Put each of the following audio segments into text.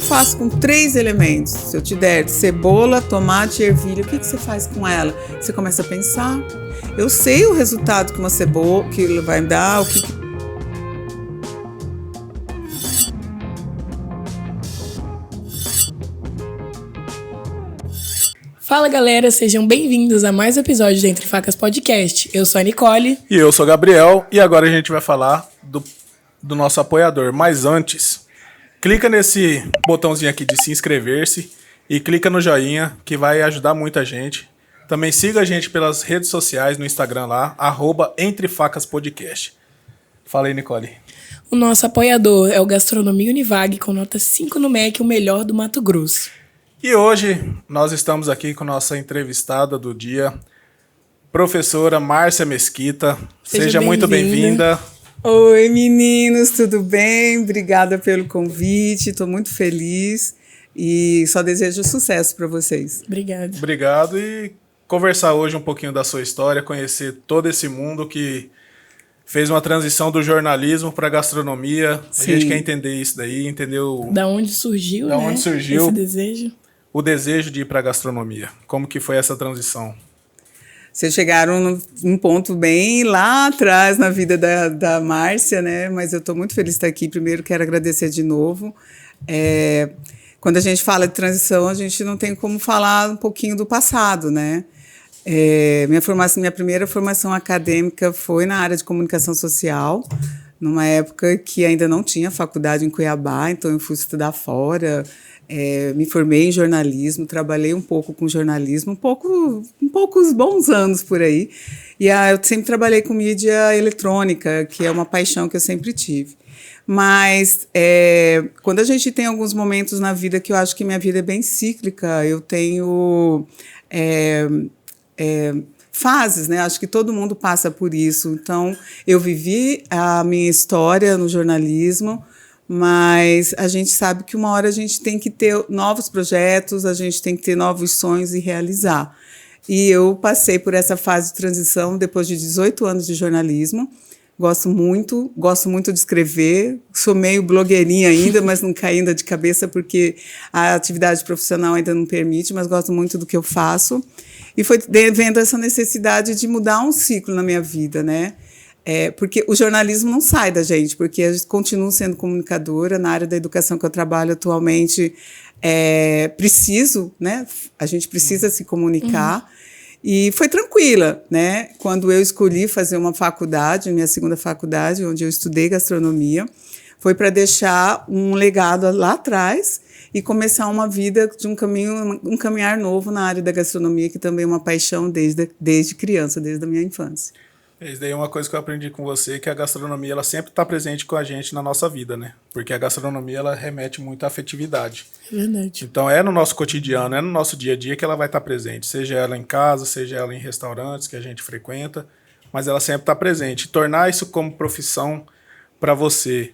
faço com 3 elementos? Se eu te der cebola, tomate e ervilha, o que você faz com ela? Você começa a pensar. Eu sei o resultado que uma cebola que vai dar, o que... Fala galera, sejam bem-vindos a mais um episódio do Entre Facas Podcast. Eu sou a Nicole. E eu sou o Gabriel, e agora a gente vai falar do nosso apoiador. Mas antes, clica nesse botãozinho aqui de se inscrever-se e clica no joinha, que vai ajudar muita gente. Também siga a gente pelas redes sociais, no Instagram lá, @EntreFacasPodcast. Fala aí, Nicole. O nosso apoiador é o Gastronomia Univag, com nota 5 no MEC, o melhor do Mato Grosso. E hoje nós estamos aqui com nossa entrevistada do dia, professora Márcia Mesquita. Seja muito bem-vinda. Oi, meninos, tudo bem? Obrigada pelo convite, estou muito feliz e só desejo sucesso para vocês. Obrigada. Obrigado, e conversar hoje um pouquinho da sua história, conhecer todo esse mundo que fez uma transição do jornalismo para a gastronomia. Sim. A gente quer entender isso daí, entendeu? Da onde surgiu, esse desejo? O desejo de ir para a gastronomia. Como que foi essa transição? Vocês chegaram num ponto bem lá atrás na vida da Márcia, né? Mas eu estou muito feliz de estar aqui. Primeiro, quero agradecer de novo. Quando a gente fala de transição, a gente não tem como falar um pouquinho do passado, né? Minha primeira formação acadêmica foi na área de comunicação social, numa época que ainda não tinha faculdade em Cuiabá, então eu fui estudar fora. Me formei em jornalismo, trabalhei um pouco com jornalismo, poucos bons anos por aí. E eu sempre trabalhei com mídia eletrônica, que é uma paixão que eu sempre tive. Mas quando a gente tem alguns momentos na vida que eu acho que minha vida é bem cíclica, eu tenho fases, né? Acho que todo mundo passa por isso. Então, eu vivi a minha história no jornalismo, mas a gente sabe que uma hora a gente tem que ter novos projetos, a gente tem que ter novos sonhos e realizar. E eu passei por essa fase de transição depois de 18 anos de jornalismo. Gosto muito de escrever, sou meio blogueirinha ainda, mas não caí ainda de cabeça porque a atividade profissional ainda não permite, mas gosto muito do que eu faço. E foi vendo essa necessidade de mudar um ciclo na minha vida, né? Porque o jornalismo não sai da gente, porque a gente continua sendo comunicadora. Na área da educação que eu trabalho atualmente, né? A gente precisa se comunicar. E foi tranquila, né? Quando eu escolhi fazer uma faculdade, minha segunda faculdade, onde eu estudei gastronomia, foi para deixar um legado lá atrás e começar uma vida de um caminhar novo na área da gastronomia, que também é uma paixão desde criança, desde a minha infância. Isso daí é uma coisa que eu aprendi com você, que a gastronomia ela sempre está presente com a gente na nossa vida, né? Porque a gastronomia ela remete muito à afetividade. É verdade. Então é no nosso cotidiano, é no nosso dia a dia que ela vai estar presente, seja ela em casa, seja ela em restaurantes que a gente frequenta, mas ela sempre está presente. Tornar isso como profissão para você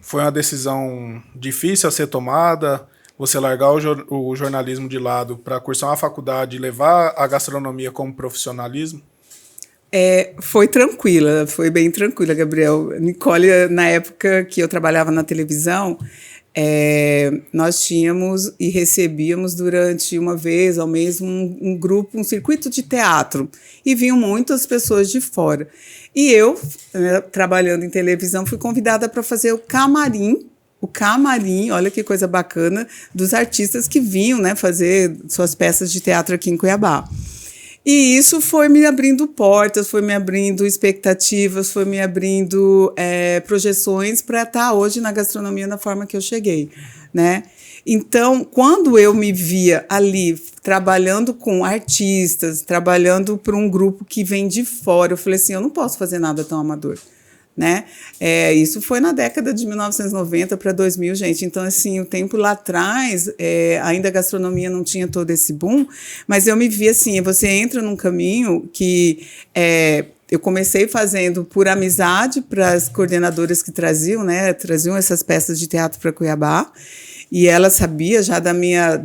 foi uma decisão difícil a ser tomada? Você largar o jornalismo de lado para cursar uma faculdade e levar a gastronomia como profissionalismo? Foi tranquila, foi bem tranquila, Gabriel. Nicole, na época que eu trabalhava na televisão, nós tínhamos e recebíamos durante uma vez ao mês um grupo, um circuito de teatro, e vinham muitas pessoas de fora. E eu, trabalhando em televisão, fui convidada para fazer o camarim, olha que coisa bacana, dos artistas que vinham, né, fazer suas peças de teatro aqui em Cuiabá. E isso foi me abrindo portas, foi me abrindo expectativas, foi me abrindo projeções para estar hoje na gastronomia da forma que eu cheguei, né? Então, quando eu me via ali trabalhando com artistas, trabalhando para um grupo que vem de fora, eu falei assim, eu não posso fazer nada tão amador, né? Isso foi na década de 1990 para 2000, gente. Então, assim, o tempo lá atrás, ainda a gastronomia não tinha todo esse boom, mas eu me vi assim, você entra num caminho que eu comecei fazendo por amizade para as coordenadoras que traziam essas peças de teatro para Cuiabá, e ela sabia já da minha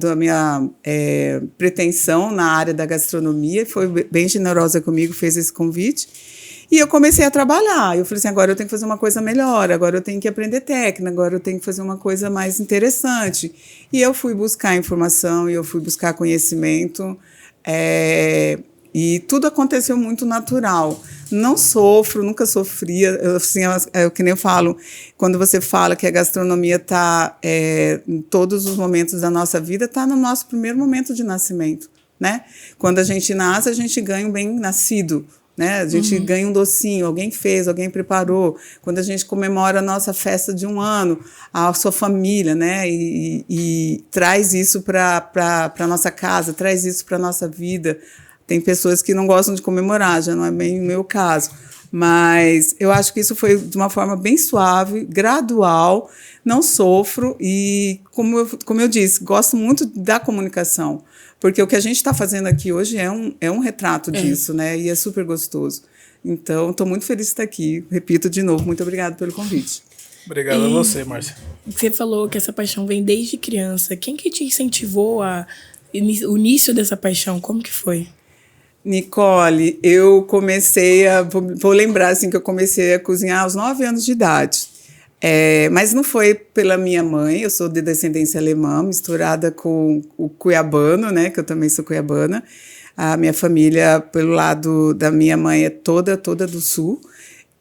pretensão na área da gastronomia, foi bem generosa comigo, fez esse convite. E eu comecei a trabalhar. Eu falei assim, agora eu tenho que fazer uma coisa melhor, agora eu tenho que aprender técnica, agora eu tenho que fazer uma coisa mais interessante. E eu fui buscar informação, e eu fui buscar conhecimento, e tudo aconteceu muito natural. Não sofro, nunca sofria. Assim, que nem eu falo, quando você fala que a gastronomia está em todos os momentos da nossa vida, está no nosso primeiro momento de nascimento, né? Quando a gente nasce, a gente ganha um bem-nascido, né? A gente ganha um docinho, alguém fez, alguém preparou. Quando a gente comemora a nossa festa de 1 ano, a sua família, né? E traz isso para a nossa casa, traz isso para a nossa vida. Tem pessoas que não gostam de comemorar, já não é bem o meu caso. Mas eu acho que isso foi de uma forma bem suave, gradual, não sofro. E, como eu disse, gosto muito da comunicação. Porque o que a gente está fazendo aqui hoje é um retrato disso, né? E é super gostoso. Então, estou muito feliz de estar aqui. Repito de novo, muito obrigada pelo convite. Obrigado a você, Márcia. Você falou que essa paixão vem desde criança. Quem que te incentivou o início dessa paixão? Como que foi? Nicole, eu comecei vou lembrar assim, que eu comecei a cozinhar aos 9 anos de idade. Mas não foi pela minha mãe, eu sou de descendência alemã, misturada com o cuiabano, né, que eu também sou cuiabana. A minha família, pelo lado da minha mãe, é toda do sul,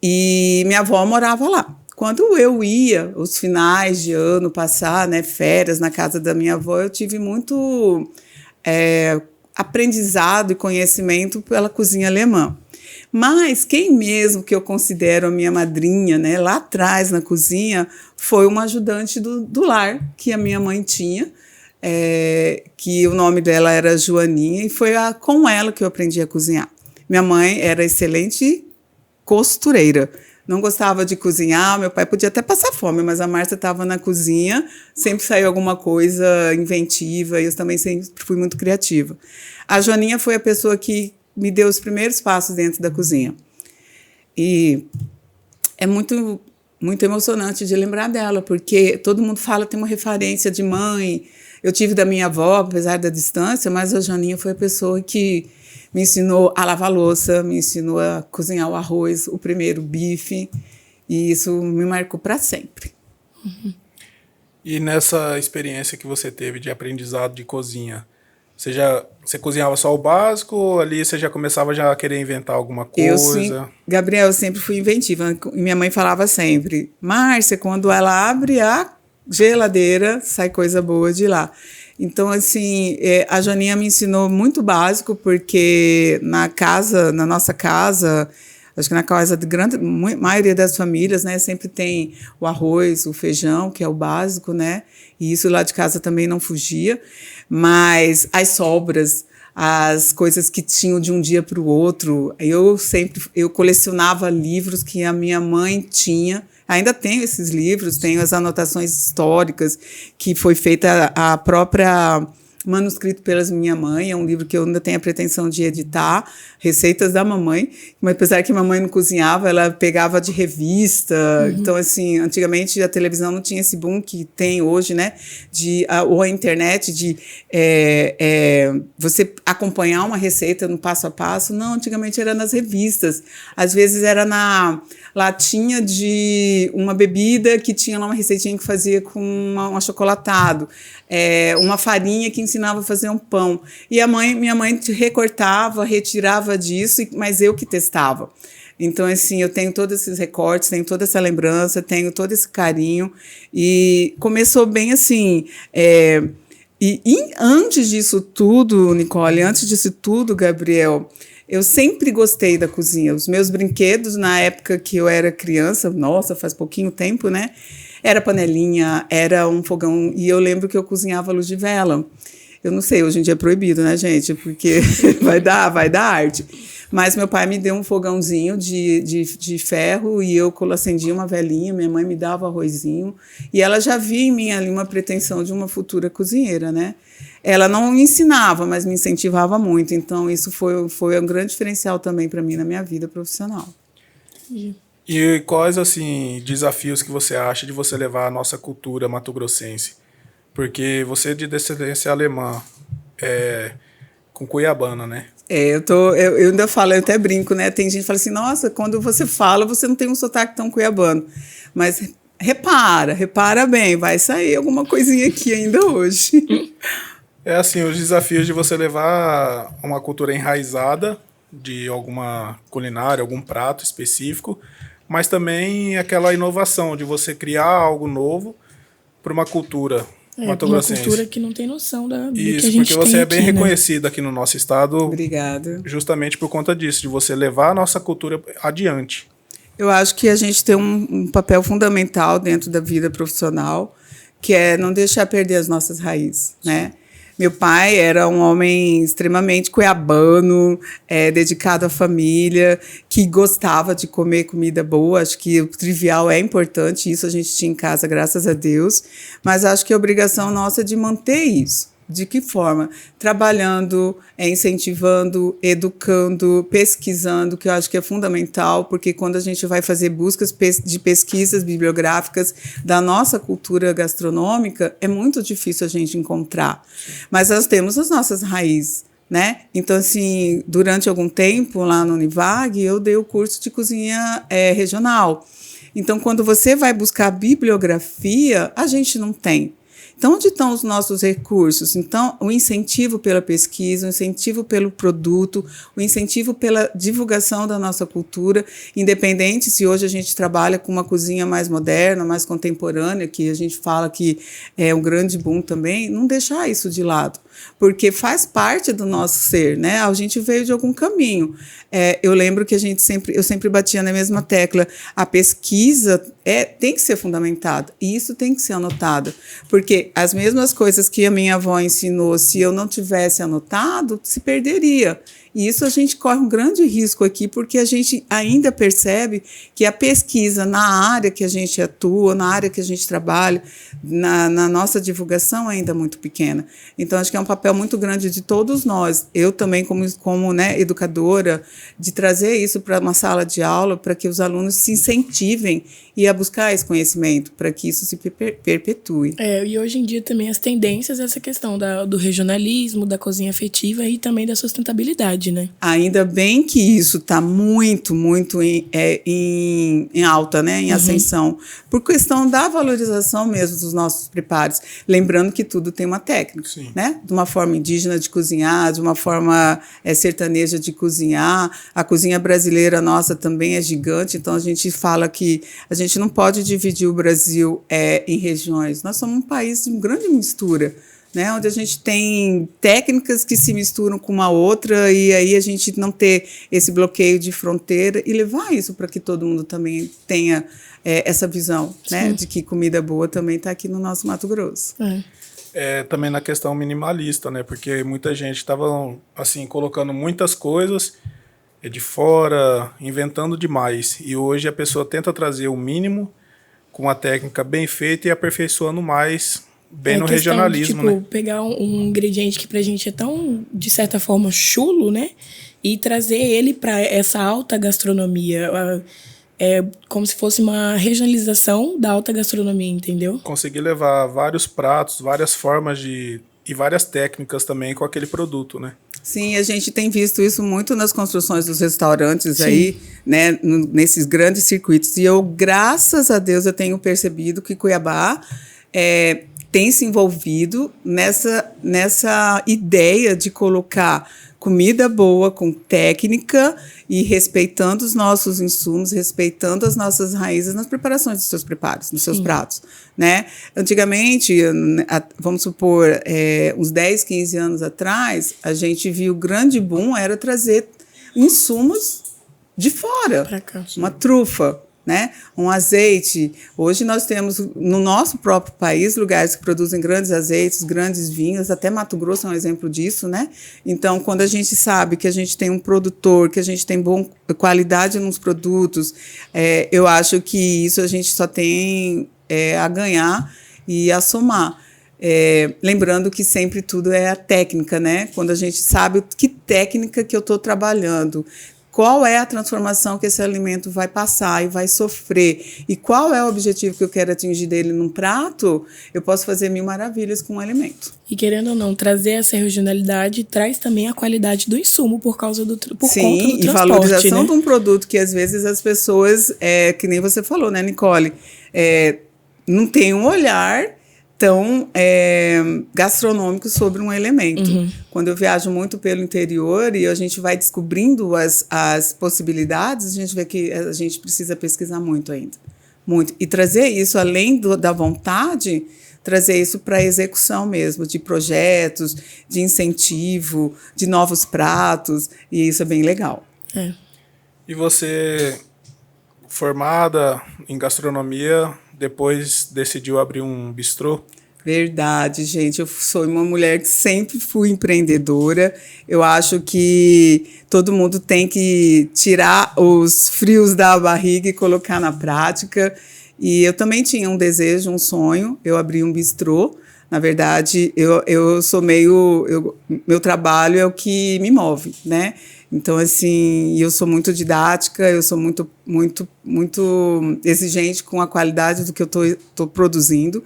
e minha avó morava lá. Quando eu ia, os finais de ano, passar, né, férias na casa da minha avó, eu tive muito aprendizado e conhecimento pela cozinha alemã. Mas quem mesmo que eu considero a minha madrinha, né, lá atrás na cozinha, foi uma ajudante do lar que a minha mãe tinha, que o nome dela era Joaninha, e foi com ela que eu aprendi a cozinhar. Minha mãe era excelente costureira, não gostava de cozinhar, meu pai podia até passar fome, mas a Márcia estava na cozinha, sempre saiu alguma coisa inventiva, e eu também sempre fui muito criativa. A Joaninha foi a pessoa que me deu os primeiros passos dentro da cozinha. E é muito, muito emocionante de lembrar dela, porque todo mundo fala, tem uma referência de mãe. Eu tive da minha avó, apesar da distância, mas a Joaninha foi a pessoa que me ensinou a lavar louça, me ensinou a cozinhar o arroz, o primeiro bife, e isso me marcou para sempre. Uhum. E nessa experiência que você teve de aprendizado de cozinha, você cozinhava só o básico ou ali você já começava a querer inventar alguma coisa? Gabriel, eu sempre fui inventiva. Minha mãe falava sempre, Márcia, quando ela abre a geladeira, sai coisa boa de lá. Então, assim, a Joaninha me ensinou muito básico, porque na nossa casa, acho que na casa da grande maioria das famílias, né, sempre tem o arroz, o feijão, que é o básico, né? E isso lá de casa também não fugia. Mas as sobras, as coisas que tinham de um dia para o outro, eu colecionava livros que a minha mãe tinha. Ainda tenho esses livros, tenho as anotações históricas, que foi feita a própria manuscrito pela minha mãe, é um livro que eu ainda tenho a pretensão de editar, Receitas da Mamãe, mas apesar que a mamãe não cozinhava, ela pegava de revista, então assim, antigamente a televisão não tinha esse boom que tem hoje, né, ou a internet de você acompanhar uma receita no passo a passo, não, antigamente era nas revistas, às vezes era na latinha de uma bebida que tinha lá uma receitinha que fazia com um achocolatado, uma farinha que ensinava a fazer um pão. E minha mãe recortava, retirava disso, mas eu que testava. Então, assim, eu tenho todos esses recortes, tenho toda essa lembrança, tenho todo esse carinho. E começou bem assim. Antes disso tudo, Nicole, antes disso tudo, Gabriel, eu sempre gostei da cozinha. Os meus brinquedos, na época que eu era criança, nossa, faz pouquinho tempo, né? Era panelinha, era um fogão, e eu lembro que eu cozinhava à luz de vela. Eu não sei, hoje em dia é proibido, né, gente? Porque vai dar arte. Mas meu pai me deu um fogãozinho de ferro e eu acendia uma velinha, minha mãe me dava arrozinho. E ela já via em mim ali uma pretensão de uma futura cozinheira, né? Ela não me ensinava, mas me incentivava muito. Então, isso foi um grande diferencial também para mim na minha vida profissional. E quais, assim, desafios que você acha de você levar a nossa cultura mato-grossense? Porque você é de descendência alemã, com cuiabana, né? Eu ainda falo, eu até brinco, né? Tem gente que fala assim, nossa, quando você fala, você não tem um sotaque tão cuiabano. Mas repara bem, vai sair alguma coisinha aqui ainda hoje. É assim, os desafios de você levar uma cultura enraizada de alguma culinária, algum prato específico, mas também aquela inovação de você criar algo novo para uma cultura uma cultura que não tem noção do que a gente porque você tem é bem aqui, reconhecido aqui no nosso estado. Obrigada. Justamente por conta disso, de você levar a nossa cultura adiante. Eu acho que a gente tem um papel fundamental dentro da vida profissional, que é não deixar perder as nossas raízes, né? Meu pai era um homem extremamente cuiabano, dedicado à família, que gostava de comer comida boa. Acho que o trivial é importante, isso a gente tinha em casa, graças a Deus. Mas acho que a obrigação nossa é de manter isso. De que forma? Trabalhando, incentivando, educando, pesquisando, que eu acho que é fundamental, porque quando a gente vai fazer buscas de pesquisas bibliográficas da nossa cultura gastronômica, é muito difícil a gente encontrar. Mas nós temos as nossas raízes, né? Então, assim, durante algum tempo, lá no Univag, eu dei o curso de cozinha regional. Então, quando você vai buscar bibliografia, a gente não tem. Então, onde estão os nossos recursos? Então, o incentivo pela pesquisa, o incentivo pelo produto, o incentivo pela divulgação da nossa cultura, independente se hoje a gente trabalha com uma cozinha mais moderna, mais contemporânea, que a gente fala que é um grande boom também, não deixar isso de lado, porque faz parte do nosso ser, né? A gente veio de algum caminho. Eu lembro que eu sempre batia na mesma tecla, a pesquisa tem que ser fundamentada, e isso tem que ser anotado, porque as mesmas coisas que a minha avó ensinou, se eu não tivesse anotado, se perderia. E isso a gente corre um grande risco aqui, porque a gente ainda percebe que a pesquisa na área que a gente atua, na área que a gente trabalha, na nossa divulgação ainda é muito pequena. Então, acho que é um papel muito grande de todos nós. Eu também, como né, educadora, de trazer isso para uma sala de aula, para que os alunos se incentivem e a buscar esse conhecimento, para que isso se perpetue. E hoje em dia também as tendências, essa questão do regionalismo, da cozinha afetiva e também da sustentabilidade, né? Ainda bem que isso está muito, muito em alta, né? Em ascensão, por questão da valorização mesmo dos nossos preparos. Lembrando que tudo tem uma técnica, né? De uma forma indígena de cozinhar, de uma forma sertaneja de cozinhar. A cozinha brasileira nossa também é gigante, então a gente fala que a gente não pode dividir o Brasil em regiões. Nós somos um país de grande mistura, né, onde a gente tem técnicas que se misturam com uma outra, e aí a gente não ter esse bloqueio de fronteira e levar isso para que todo mundo também tenha essa visão, né, de que comida boa também está aqui no nosso Mato Grosso. Também na questão minimalista, né, porque muita gente estava assim, colocando muitas coisas de fora, inventando demais, e hoje a pessoa tenta trazer o mínimo com uma técnica bem feita e aperfeiçoando mais bem no regionalismo, de, pegar um ingrediente que pra gente é tão, de certa forma, chulo, né? E trazer ele para essa alta gastronomia. É como se fosse uma regionalização da alta gastronomia, entendeu? Conseguir levar vários pratos, várias formas e várias técnicas também com aquele produto, né? Sim, a gente tem visto isso muito nas construções dos restaurantes aí, né, nesses grandes circuitos. E eu, graças a Deus, eu tenho percebido que Cuiabá tem se envolvido nessa ideia de colocar comida boa com técnica e respeitando os nossos insumos, respeitando as nossas raízes nas preparações dos seus preparos, dos seus pratos, né? Antigamente, vamos supor, uns 10, 15 anos atrás, a gente viu o grande boom era trazer insumos de fora, pra cá, uma trufa, né? Um azeite. Hoje nós temos no nosso próprio país lugares que produzem grandes azeites, grandes vinhos, até Mato Grosso é um exemplo disso, né? Então, quando a gente sabe que a gente tem um produtor, que a gente tem boa qualidade nos produtos, eu acho que isso a gente só tem a ganhar e a somar. Lembrando que sempre tudo é a técnica, né? Quando a gente sabe que técnica que eu estou trabalhando, qual é a transformação que esse alimento vai passar e vai sofrer, e qual é o objetivo que eu quero atingir dele num prato, eu posso fazer 1000 maravilhas com o alimento. E querendo ou não, trazer essa regionalidade traz também a qualidade do insumo por conta do transporte. Sim, e valorização, né, de um produto que às vezes as pessoas, que nem você falou, né, Nicole, não tem um olhar tão gastronômico sobre um elemento. Uhum. Quando eu viajo muito pelo interior e a gente vai descobrindo as possibilidades, a gente vê que a gente precisa pesquisar muito ainda. Muito. E trazer isso, além da vontade, trazer isso para a execução mesmo, de projetos, de incentivo, de novos pratos, e isso é bem legal. E você, formada em gastronomia, depois decidiu abrir um bistrô? Verdade, gente. Eu sou uma mulher que sempre fui empreendedora. Eu acho que todo mundo tem que tirar os frios da barriga e colocar na prática. E eu também tinha um desejo, um sonho. Eu abri um bistrô. Na verdade, eu sou meu trabalho é o que me move, né? Então, assim, eu sou muito didática, eu sou muito exigente com a qualidade do que eu tô produzindo.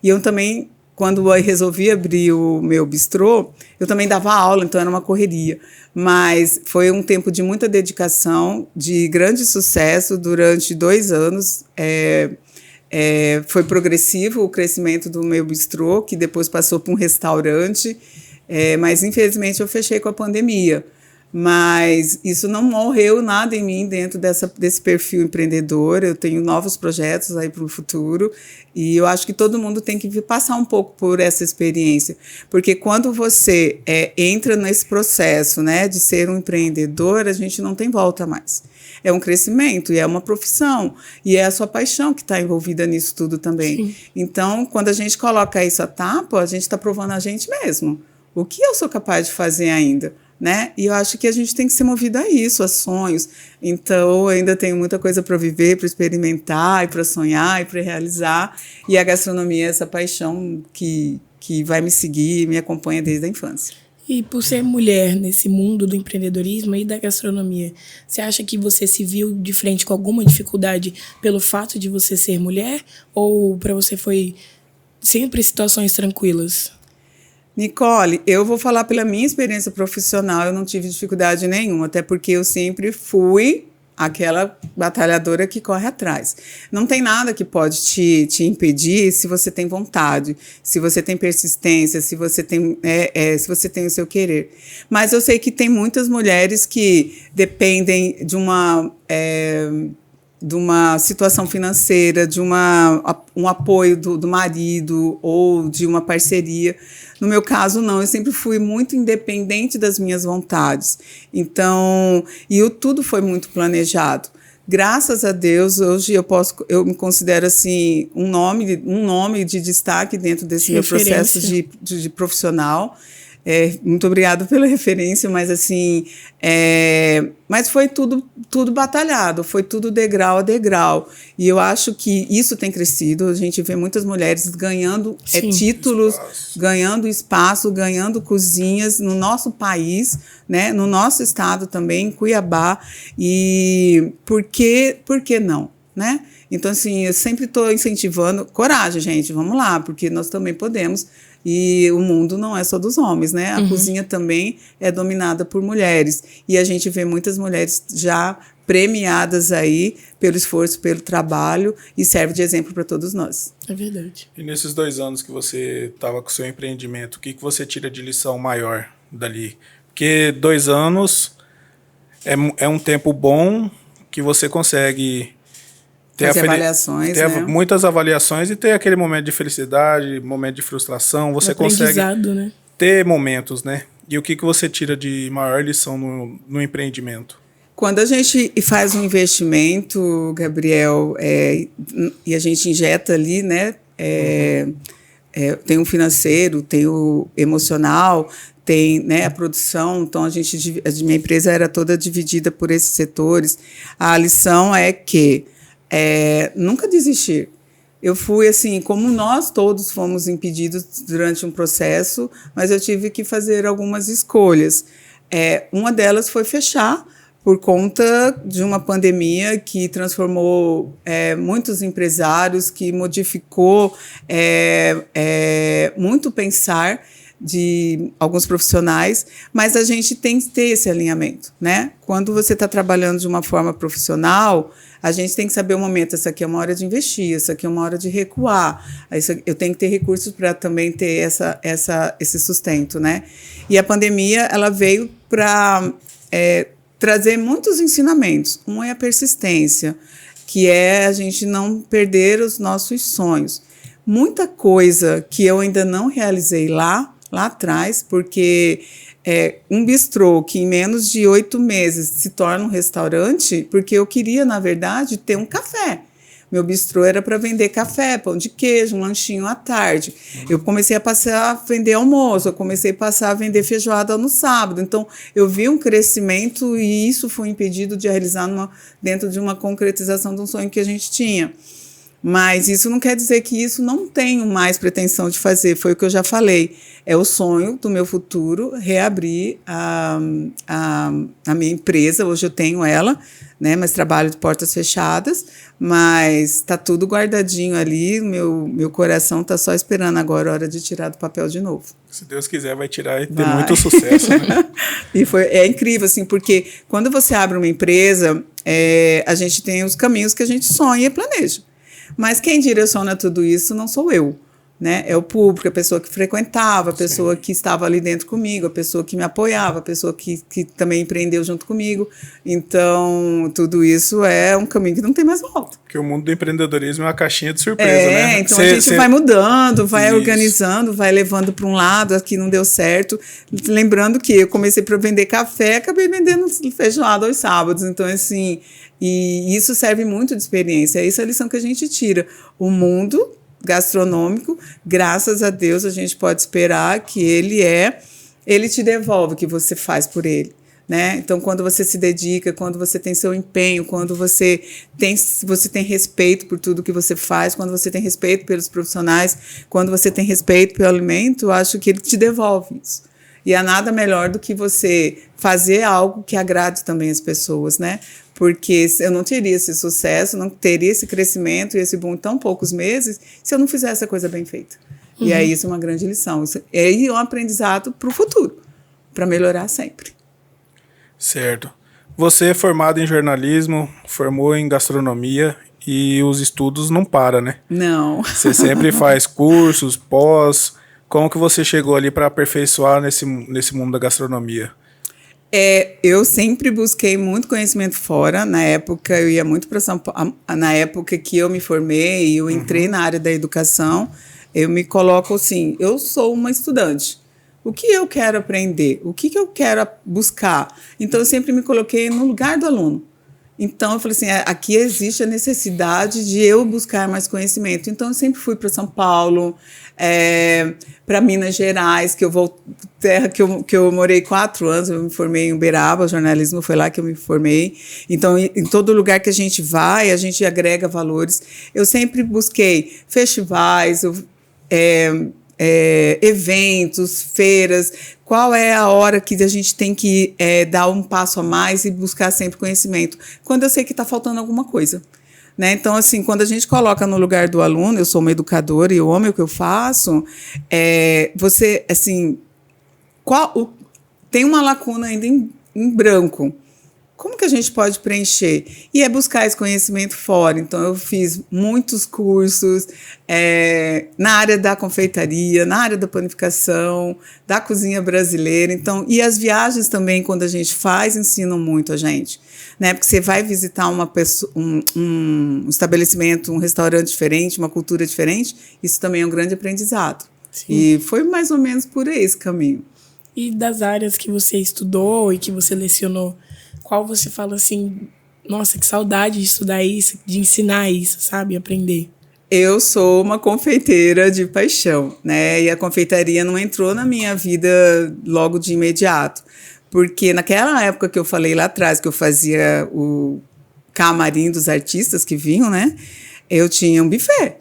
E eu também, quando eu resolvi abrir o meu bistrô, eu também dava aula, então era uma correria. Mas foi um tempo de muita dedicação, de grande sucesso durante 2 anos. Foi progressivo o crescimento do meu bistrô, que depois passou para um restaurante, mas infelizmente eu fechei com a pandemia. Mas isso não morreu nada em mim dentro desse perfil empreendedor. Eu tenho novos projetos aí para o futuro e eu acho que todo mundo tem que passar um pouco por essa experiência, porque quando você entra nesse processo, né, de ser um empreendedor, a gente não tem volta mais. É um crescimento e é uma profissão e é a sua paixão que está envolvida nisso tudo também. Sim. Então, quando a gente coloca isso à tapa, a gente está provando a gente mesmo. O que eu sou capaz de fazer ainda? Né? E eu acho que a gente tem que ser movido a isso, a sonhos. Então, eu ainda tenho muita coisa para viver, para experimentar, e para sonhar, e para realizar. E a gastronomia é essa paixão que vai me seguir, me acompanha desde a infância. E por ser mulher nesse mundo do empreendedorismo e da gastronomia, você acha que você se viu de frente com alguma dificuldade pelo fato de você ser mulher? Ou para você foi sempre situações tranquilas? Nicole, eu vou falar pela minha experiência profissional, eu não tive dificuldade nenhuma, até porque eu sempre fui aquela batalhadora que corre atrás. Não tem nada que pode te impedir se você tem vontade, se você tem persistência, se você tem o seu querer. Mas eu sei que tem muitas mulheres que dependem de uma situação financeira, de um apoio do marido ou de uma parceria. No meu caso, não. Eu sempre fui muito independente das minhas vontades. Então, tudo foi muito planejado. Graças a Deus, hoje eu me considero assim, um nome de destaque dentro desse meu processo de profissional. Muito obrigada pela referência, mas assim, mas foi tudo batalhado, foi tudo degrau a degrau. E eu acho que isso tem crescido. A gente vê muitas mulheres ganhando títulos, ganhando espaço, ganhando cozinhas no nosso país, né? No nosso estado também, em Cuiabá. E por que não? Né? Então, assim, eu sempre estou incentivando, coragem, gente, vamos lá, porque nós também podemos. E o mundo não é só dos homens, né? A cozinha também é dominada por mulheres. E a gente vê muitas mulheres já premiadas aí pelo esforço, pelo trabalho, e serve de exemplo para todos nós. É verdade. E nesses 2 anos que você estava com o seu empreendimento, o que você tira de lição maior dali? Porque 2 anos é um tempo bom que você consegue ter avaliações, ter né? muitas avaliações e ter aquele momento de felicidade, momento de frustração. Você consegue, né, ter momentos, né? E o que você tira de maior lição no empreendimento? Quando a gente faz um investimento, Gabriel, e a gente injeta ali, né? Tem o financeiro, tem o emocional, tem, né, a produção. Então, a minha empresa era toda dividida por esses setores. A lição é que nunca desistir. Eu fui assim, como nós todos fomos impedidos durante um processo, mas eu tive que fazer algumas escolhas. Uma delas foi fechar, por conta de uma pandemia que transformou muitos empresários, que modificou muito pensar de alguns profissionais, mas a gente tem que ter esse alinhamento, né? Quando você está trabalhando de uma forma profissional, a gente tem que saber o momento, essa aqui é uma hora de investir, essa aqui é uma hora de recuar, eu tenho que ter recursos para também ter esse sustento, né? E a pandemia, ela veio para trazer muitos ensinamentos. Um é a persistência, que é a gente não perder os nossos sonhos. Muita coisa que eu ainda não realizei lá atrás, porque um bistrô que em menos de 8 meses se torna um restaurante, porque eu queria, na verdade, ter um café. Meu bistrô era para vender café, pão de queijo, um lanchinho à tarde. Eu comecei a passar a vender almoço, eu comecei a passar a vender feijoada no sábado. Então, eu vi um crescimento e isso foi impedido de realizar dentro de uma concretização de um sonho que a gente tinha. Mas isso não quer dizer que isso não tenho mais pretensão de fazer, foi o que eu já falei. É o sonho do meu futuro, reabrir a minha empresa, hoje eu tenho ela, né, mas trabalho de portas fechadas, mas está tudo guardadinho ali, meu coração está só esperando agora a hora de tirar do papel de novo. Se Deus quiser, vai tirar e ter muito sucesso, né? E é incrível, assim, porque quando você abre uma empresa, a gente tem os caminhos que a gente sonha e planeja. Mas quem direciona tudo isso não sou eu, né? É o público, a pessoa que frequentava, a pessoa que estava ali dentro comigo, a pessoa que me apoiava, a pessoa que também empreendeu junto comigo. Então, tudo isso é um caminho que não tem mais volta. Porque o mundo do empreendedorismo é uma caixinha de surpresa, né? Então a gente vai mudando, vai organizando, vai levando para um lado, aqui não deu certo. Lembrando que eu comecei para vender café, acabei vendendo feijoada aos sábados. Então, assim, e isso serve muito de experiência. Essa é a lição que a gente tira. O mundo gastronômico, graças a Deus, a gente pode esperar que ele te devolve o que você faz por ele, né? Então, quando você se dedica, quando você tem seu empenho, quando você tem respeito por tudo que você faz, quando você tem respeito pelos profissionais, quando você tem respeito pelo alimento, eu acho que ele te devolve isso. E há nada melhor do que você fazer algo que agrade também as pessoas, né? Porque eu não teria esse sucesso, não teria esse crescimento e esse boom em tão poucos meses se eu não fizesse a coisa bem feita. E aí isso é uma grande lição. Isso é um aprendizado para o futuro, para melhorar sempre. Certo. Você é formado em jornalismo, formou em gastronomia e os estudos não param, né? Não. Você sempre faz cursos, pós. Como que você chegou ali para aperfeiçoar nesse mundo da gastronomia? Eu sempre busquei muito conhecimento fora. Na época, eu ia muito para São Paulo. Na época que eu me formei, eu entrei na área da educação, eu me coloco assim, eu sou uma estudante. O que eu quero aprender? O que eu quero buscar? Então, eu sempre me coloquei no lugar do aluno. Então, eu falei assim, aqui existe a necessidade de eu buscar mais conhecimento. Então, eu sempre fui para São Paulo, para Minas Gerais, terra que eu morei 4 anos, eu me formei em Uberaba, jornalismo foi lá que eu me formei. Então, em todo lugar que a gente vai, a gente agrega valores. Eu sempre busquei festivais, eventos, feiras, qual é a hora que a gente tem que dar um passo a mais e buscar sempre conhecimento, quando eu sei que está faltando alguma coisa, né? Então, assim, quando a gente coloca no lugar do aluno, eu sou uma educadora e eu amo o que eu faço, você, assim, tem uma lacuna ainda em branco. Como que a gente pode preencher? E é buscar esse conhecimento fora. Então, eu fiz muitos cursos na área da confeitaria, na área da panificação, da cozinha brasileira. Então, e as viagens também, quando a gente faz, ensinam muito a gente, né? Porque você vai visitar um estabelecimento, um restaurante diferente, uma cultura diferente, isso também é um grande aprendizado. Sim. E foi mais ou menos por aí esse caminho. E das áreas que você estudou e que você lecionou, qual você fala assim, nossa, que saudade de estudar isso, de ensinar isso, sabe? Aprender. Eu sou uma confeiteira de paixão, né? E a confeitaria não entrou na minha vida logo de imediato. Porque naquela época que eu falei lá atrás, que eu fazia o camarim dos artistas que vinham, né? Eu tinha um buffet.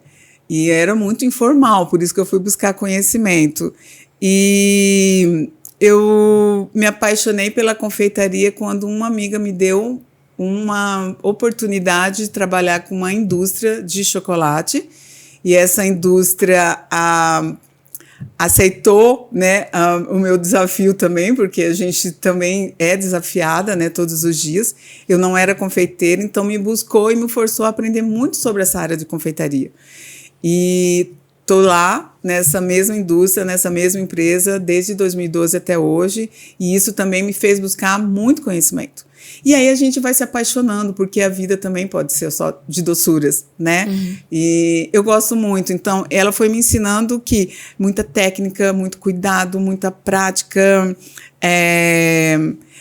E era muito informal, por isso que eu fui buscar conhecimento. E eu me apaixonei pela confeitaria quando uma amiga me deu uma oportunidade de trabalhar com uma indústria de chocolate, e essa indústria aceitou, né, o meu desafio também, porque a gente também é desafiada, né, todos os dias. Eu não era confeiteira, então me buscou e me forçou a aprender muito sobre essa área de confeitaria. E estou lá nessa mesma indústria, nessa mesma empresa, desde 2012 até hoje, e isso também me fez buscar muito conhecimento. E aí a gente vai se apaixonando, porque a vida também pode ser só de doçuras, né? E eu gosto muito. Então, ela foi me ensinando que muita técnica, muito cuidado, muita prática,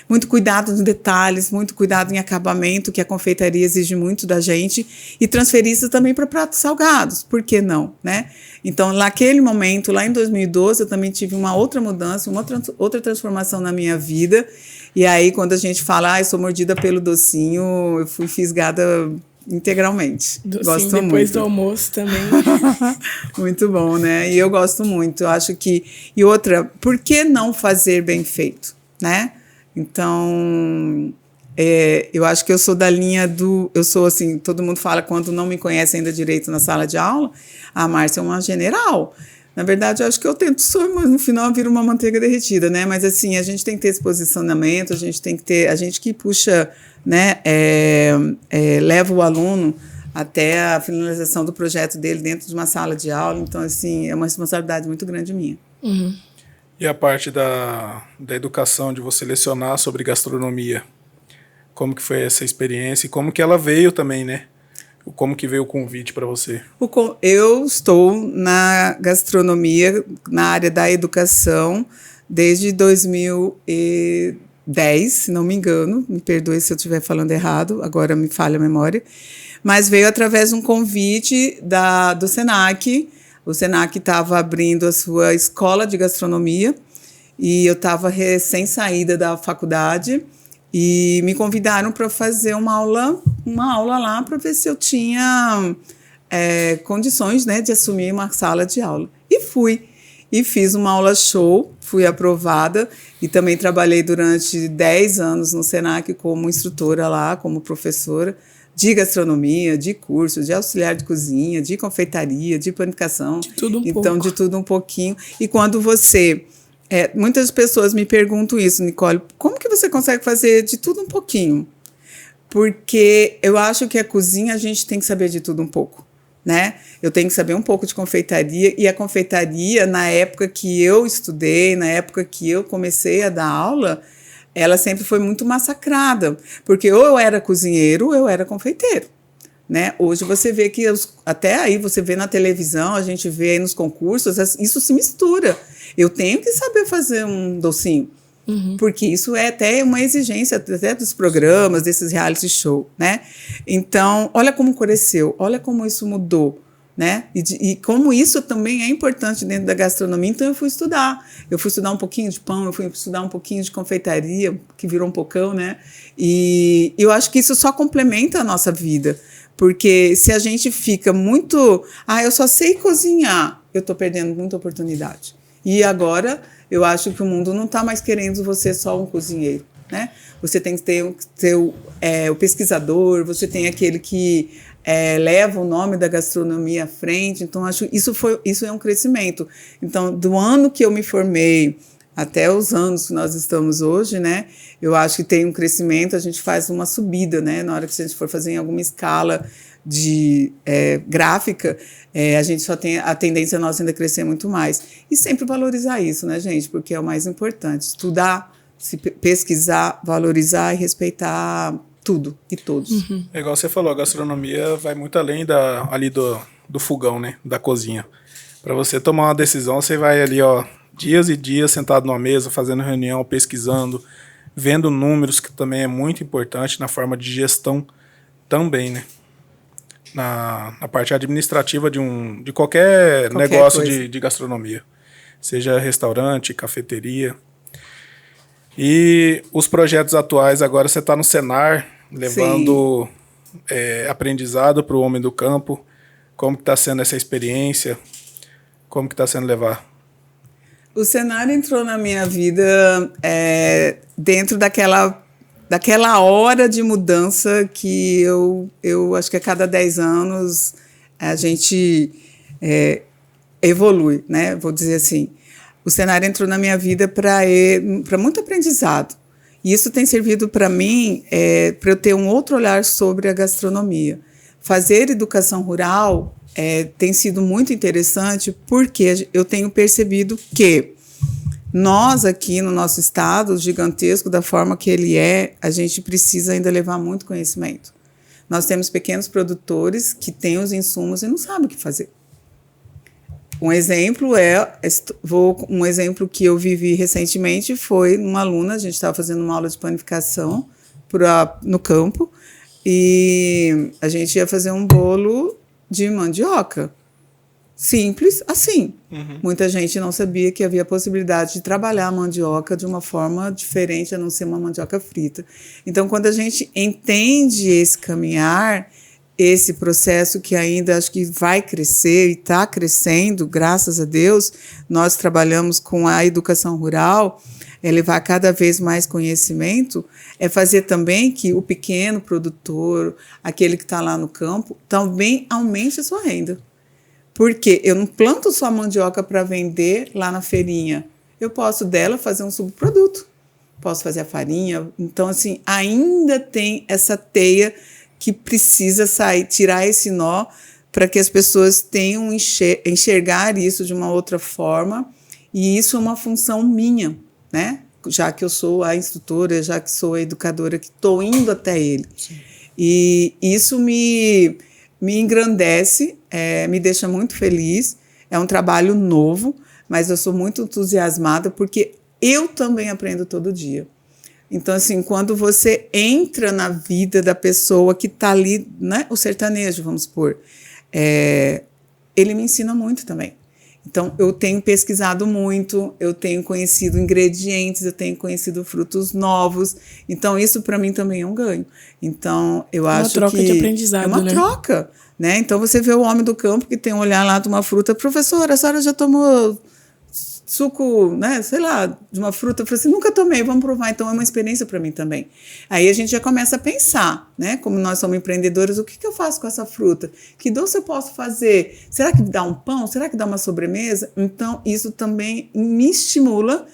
muito cuidado nos detalhes, muito cuidado em acabamento, que a confeitaria exige muito da gente, e transferir isso também para pratos salgados, por que não, né? Então, naquele momento, lá em 2012, eu também tive uma outra mudança, outra transformação na minha vida, e aí quando a gente fala, eu sou mordida pelo docinho, eu fui fisgada integralmente. Docinho gosto depois muito. do almoço também. Muito bom, né? E eu gosto muito, eu acho que... E outra, por que não fazer bem feito, né? Então, eu acho que eu sou da linha do... Eu sou assim, todo mundo fala quando não me conhece ainda direito na sala de aula, a Márcia é uma general. Na verdade, eu acho que eu tento só, mas no final vira uma manteiga derretida, né? Mas assim, a gente tem que ter esse posicionamento, a gente tem que ter... A gente que puxa, né? Leva o aluno até a finalização do projeto dele dentro de uma sala de aula. Então, assim, é uma responsabilidade muito grande minha. Uhum. E a parte da educação, de você lecionar sobre gastronomia, como que foi essa experiência e como que ela veio também, né? Como que veio o convite para você? Eu estou na gastronomia, na área da educação, desde 2010, se não me engano. Me perdoe se eu estiver falando errado, agora me falha a memória. Mas veio através de um convite do SENAC. O SENAC estava abrindo a sua escola de gastronomia e eu estava recém-saída da faculdade e me convidaram para fazer uma aula lá para ver se eu tinha condições, né, de assumir uma sala de aula. E fui. E fiz uma aula show, fui aprovada e também trabalhei durante 10 anos no SENAC como instrutora lá, como professora de gastronomia, de curso, de auxiliar de cozinha, de confeitaria, de panificação. De tudo um pouco. Então, de tudo um pouquinho. E quando você... muitas pessoas me perguntam isso, Nicole, como que você consegue fazer de tudo um pouquinho? Porque eu acho que a cozinha a gente tem que saber de tudo um pouco, né? Eu tenho que saber um pouco de confeitaria, e a confeitaria, na época que eu estudei, na época que eu comecei a dar aula, ela sempre foi muito massacrada, porque ou eu era cozinheiro ou eu era confeiteiro, né? Hoje você vê que, até aí você vê na televisão, a gente vê aí nos concursos, isso se mistura. Eu tenho que saber fazer um docinho, porque isso é até uma exigência até dos programas, desses reality show, né? Então, olha como cresceu, olha como isso mudou, né? E como isso também é importante dentro da gastronomia. Então eu fui estudar um pouquinho de pão, eu fui estudar um pouquinho de confeitaria, que virou um pocão, né? E eu acho que isso só complementa a nossa vida, porque se a gente fica muito, eu só sei cozinhar, eu estou perdendo muita oportunidade. E agora eu acho que o mundo não está mais querendo você só um cozinheiro, né? Você tem que ter o pesquisador, você tem aquele que leva o nome da gastronomia à frente. Então, acho que isso é um crescimento. Então, do ano que eu me formei até os anos que nós estamos hoje, né, eu acho que tem um crescimento, a gente faz uma subida, né, na hora que a gente for fazer em alguma escala de gráfica, a gente só tem a tendência nossa ainda crescer muito mais. E sempre valorizar isso, né, gente, porque é o mais importante. Estudar, se pesquisar, valorizar e respeitar tudo e todos. É igual você falou, a gastronomia vai muito além ali do fogão, né? Da cozinha. Para você tomar uma decisão, você vai ali, dias e dias sentado numa mesa, fazendo reunião, pesquisando, vendo números, que também é muito importante na forma de gestão também, né? Na parte administrativa de qualquer negócio de gastronomia. Seja restaurante, cafeteria. E os projetos atuais, agora você está no Senar, levando aprendizado para o homem do campo. Como que está sendo essa experiência? Como que está sendo levar? O cenário entrou na minha vida dentro daquela hora de mudança que eu acho que a cada 10 anos a gente evolui, né? Vou dizer assim. O cenário entrou na minha vida para muito aprendizado. E isso tem servido para mim para eu ter um outro olhar sobre a gastronomia. Fazer educação rural tem sido muito interessante porque eu tenho percebido que nós aqui no nosso estado, gigantesco da forma que ele a gente precisa ainda levar muito conhecimento. Nós temos pequenos produtores que têm os insumos e não sabem o que fazer. Um exemplo um exemplo que eu vivi recentemente foi uma aluna, a gente estava fazendo uma aula de panificação no campo e a gente ia fazer um bolo de mandioca. Simples assim. Uhum. Muita gente não sabia que havia a possibilidade de trabalhar a mandioca de uma forma diferente, a não ser uma mandioca frita. Então, quando a gente entende esse caminhar, esse processo que ainda acho que vai crescer e está crescendo, graças a Deus, nós trabalhamos com a educação rural, levar cada vez mais conhecimento, fazer também que o pequeno produtor, aquele que está lá no campo, também aumente a sua renda. Porque eu não planto só mandioca para vender lá na feirinha. Eu posso dela fazer um subproduto. Posso fazer a farinha. Então, assim, ainda tem essa teia que precisa tirar esse nó para que as pessoas tenham enxergar isso de uma outra forma. E isso é uma função minha, né? Já que eu sou a instrutora, já que sou a educadora, que estou indo até ele. Sim. E isso me engrandece, me deixa muito feliz. É um trabalho novo, mas eu sou muito entusiasmada porque eu também aprendo todo dia. Então, assim, quando você entra na vida da pessoa que está ali, né, o sertanejo, vamos supor, ele me ensina muito também. Então, eu tenho pesquisado muito, eu tenho conhecido ingredientes, eu tenho conhecido frutos novos. Então, isso para mim também é um ganho. Então, eu acho que... É uma troca de aprendizado, é uma troca, né? Então, você vê o homem do campo que tem um olhar lá de uma fruta. Professora, a senhora já tomou suco, né, sei lá, de uma fruta? Eu falei assim, nunca tomei, vamos provar. Então, é uma experiência para mim também. Aí a gente já começa a pensar, né? Como nós somos empreendedores, o que eu faço com essa fruta? Que doce eu posso fazer? Será que dá um pão? Será que dá uma sobremesa? Então, isso também me estimula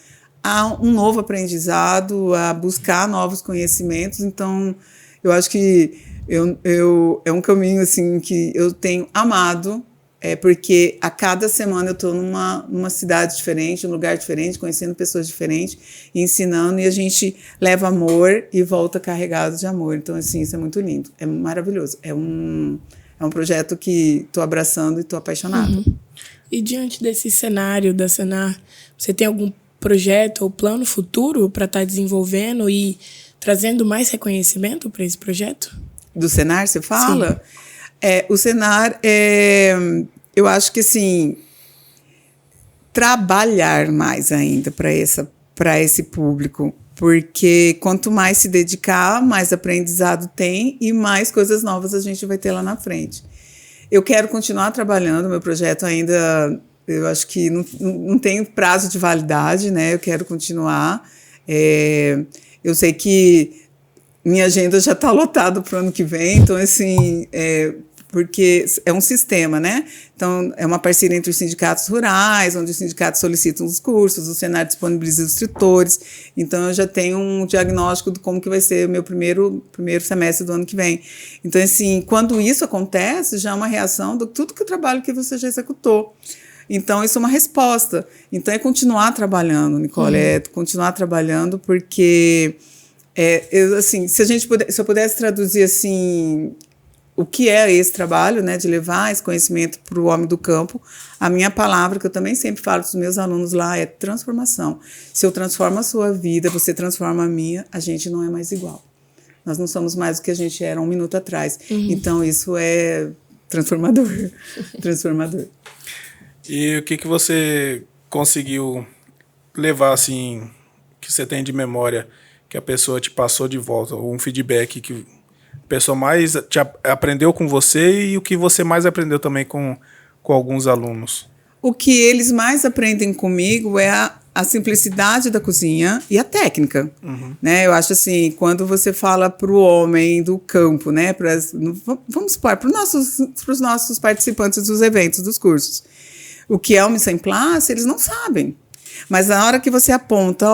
a um novo aprendizado, a buscar novos conhecimentos. Então, eu acho que é um caminho assim, que eu tenho amado, porque a cada semana eu estou numa cidade diferente, num lugar diferente, conhecendo pessoas diferentes, ensinando, e a gente leva amor e volta carregado de amor. Então, assim, isso é muito lindo, é maravilhoso. É um projeto que estou abraçando e estou apaixonada. Uhum. E diante desse cenário da Senar, você tem algum projeto ou plano futuro para estar desenvolvendo e trazendo mais reconhecimento para esse projeto? Do Senar, você fala? Sim. O Senar, eu acho que, assim, trabalhar mais ainda para esse público, porque quanto mais se dedicar, mais aprendizado tem e mais coisas novas a gente vai ter lá na frente. Eu quero continuar trabalhando, meu projeto ainda, eu acho que não tem prazo de validade, né? Eu quero continuar. Eu sei que minha agenda já está lotada para o ano que vem, então, assim, porque é um sistema, né? Então, é uma parceria entre os sindicatos rurais, onde os sindicatos solicitam os cursos, o Senar disponibiliza os instrutores. Então, eu já tenho um diagnóstico de como que vai ser o meu primeiro semestre do ano que vem. Então, assim, quando isso acontece, já é uma reação de tudo que o trabalho que você já executou. Então, isso é uma resposta. Então, é continuar trabalhando, Nicole, continuar trabalhando, porque... assim, se eu pudesse traduzir assim, o que é esse trabalho, né, de levar esse conhecimento para o homem do campo, a minha palavra, que eu também sempre falo para os meus alunos lá, é transformação. Se eu transformo a sua vida, você transforma a minha, a gente não é mais igual. Nós não somos mais o que a gente era um minuto atrás. Uhum. Então, isso é transformador. Transformador. E o que você conseguiu levar, assim, que você tem de memória, que a pessoa te passou de volta, ou um feedback que a pessoa mais aprendeu com você e o que você mais aprendeu também com alguns alunos? o que eles mais aprendem comigo é a simplicidade da cozinha e a técnica, né? Eu acho assim, quando você fala para o homem do campo, né? Vamos supor, para os nossos participantes dos eventos, dos cursos, o que é o mise en place, eles não sabem. Mas na hora que você aponta,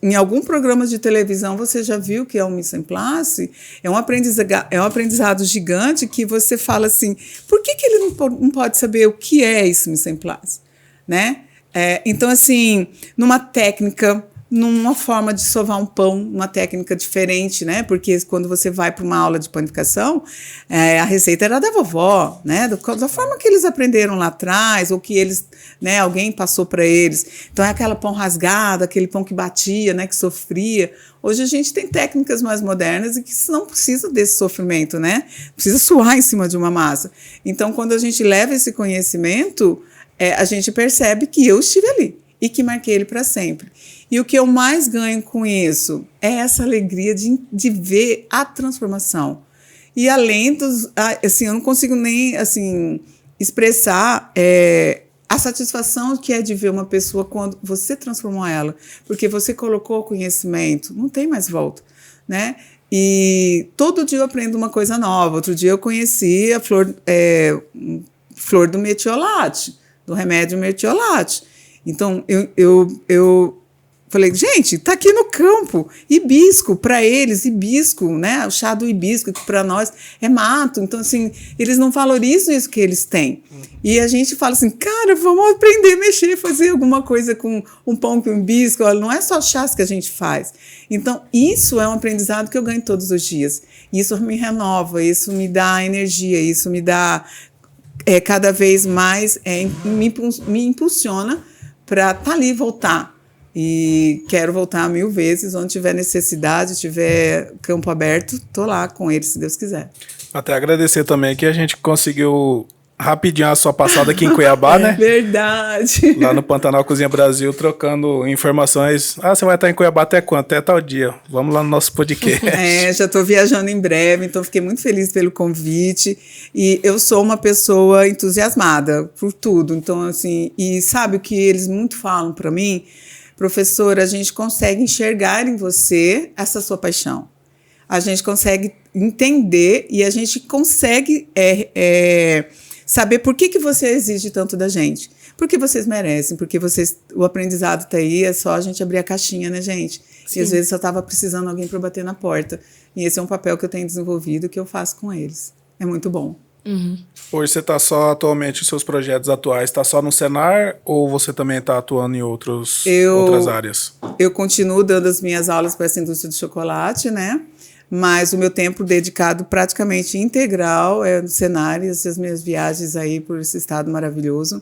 em algum programa de televisão você já viu que é um mise en place, é um aprendizado gigante que você fala assim, por que ele não pode saber o que é esse mise en place, né? Então, assim, numa técnica, numa forma de sovar um pão, uma técnica diferente, né? Porque quando você vai para uma aula de panificação, a receita era da vovó, né? Da forma que eles aprenderam lá atrás, ou que eles, né, alguém passou para eles. Então, é aquele pão rasgado, aquele pão que batia, né, que sofria. Hoje a gente tem técnicas mais modernas e que não precisa desse sofrimento, né? Precisa suar em cima de uma massa. Então, quando a gente leva esse conhecimento, a gente percebe que eu estive ali e que marquei ele para sempre. E o que eu mais ganho com isso é essa alegria de ver a transformação. E além dos... Assim, eu não consigo nem assim, expressar a satisfação que é de ver uma pessoa quando você transformou ela. Porque você colocou o conhecimento, não tem mais volta, né? E todo dia eu aprendo uma coisa nova. Outro dia eu conheci a flor do metiolate, do remédio mertiolate. Então, eu falei, gente, tá aqui no campo, hibisco, para eles, hibisco, né? O chá do hibisco, que para nós é mato. Então, assim, eles não valorizam isso que eles têm. E a gente fala assim, cara, vamos aprender a mexer, fazer alguma coisa com um pão com hibisco. Olha, não é só chás que a gente faz. Então, isso é um aprendizado que eu ganho todos os dias. Isso me renova, isso me dá energia, isso me dá... cada vez mais me impulsiona para estar ali e voltar. E quero voltar 1000 vezes, onde tiver necessidade, tiver campo aberto, estou lá com ele, se Deus quiser. Até agradecer também que a gente conseguiu rapidinho a sua passada aqui em Cuiabá, né? Verdade. Lá no Pantanal Cozinha Brasil, trocando informações. Você vai estar em Cuiabá até quando? Até tal dia. Vamos lá no nosso podcast. Já estou viajando em breve, então fiquei muito feliz pelo convite. E eu sou uma pessoa entusiasmada por tudo. Então, assim, e sabe o que eles muito falam para mim? Professora, a gente consegue enxergar em você essa sua paixão. A gente consegue entender e a gente consegue saber por que você exige tanto da gente. Porque vocês merecem, porque o aprendizado está aí, é só a gente abrir a caixinha, né, gente? Sim. E às vezes eu estava precisando de alguém para bater na porta. E esse é um papel que eu tenho desenvolvido, que eu faço com eles. É muito bom. Uhum. Hoje você está só atualmente, os seus projetos atuais, está só no Senar ou você também está atuando em outras áreas? Eu continuo dando as minhas aulas para essa indústria de chocolate, né? Mas o meu tempo dedicado praticamente integral é no Senar e as minhas viagens aí por esse estado maravilhoso,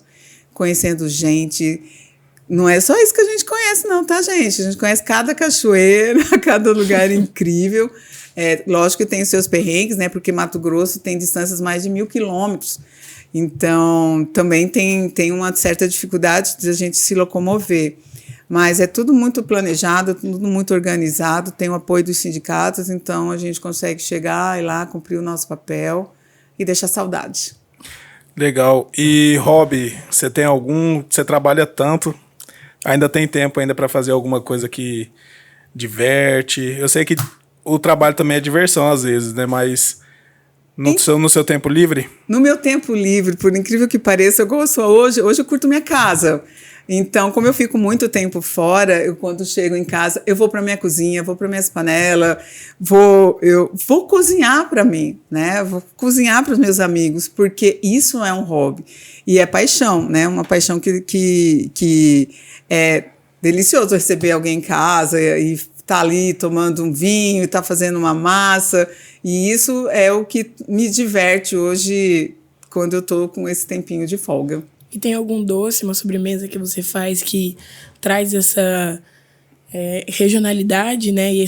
conhecendo gente. Não é só isso que a gente conhece não, tá, gente? A gente conhece cada cachoeira, cada lugar incrível. Lógico que tem os seus perrengues, né? Porque Mato Grosso tem distâncias mais de 1000 quilômetros. Então, também tem uma certa dificuldade de a gente se locomover. Mas é tudo muito planejado, tudo muito organizado, tem o apoio dos sindicatos, então a gente consegue chegar e lá, cumprir o nosso papel e deixar saudade. Legal. E hobby, você tem algum? Você trabalha tanto, ainda tem tempo ainda para fazer alguma coisa que diverte? Eu sei que o trabalho também é diversão às vezes, né? Mas no seu tempo livre? No meu tempo livre, por incrível que pareça, eu gosto hoje eu curto minha casa. Então, como eu fico muito tempo fora, quando chego em casa, eu vou para minha cozinha, vou para minhas panelas, eu vou cozinhar para mim, né? Vou cozinhar para os meus amigos, porque isso é um hobby. E é paixão, né? Uma paixão que é delicioso receber alguém em casa e tá ali tomando um vinho, tá fazendo uma massa. E isso é o que me diverte hoje, quando eu tô com esse tempinho de folga. E tem algum doce, uma sobremesa que você faz que traz essa regionalidade, né? E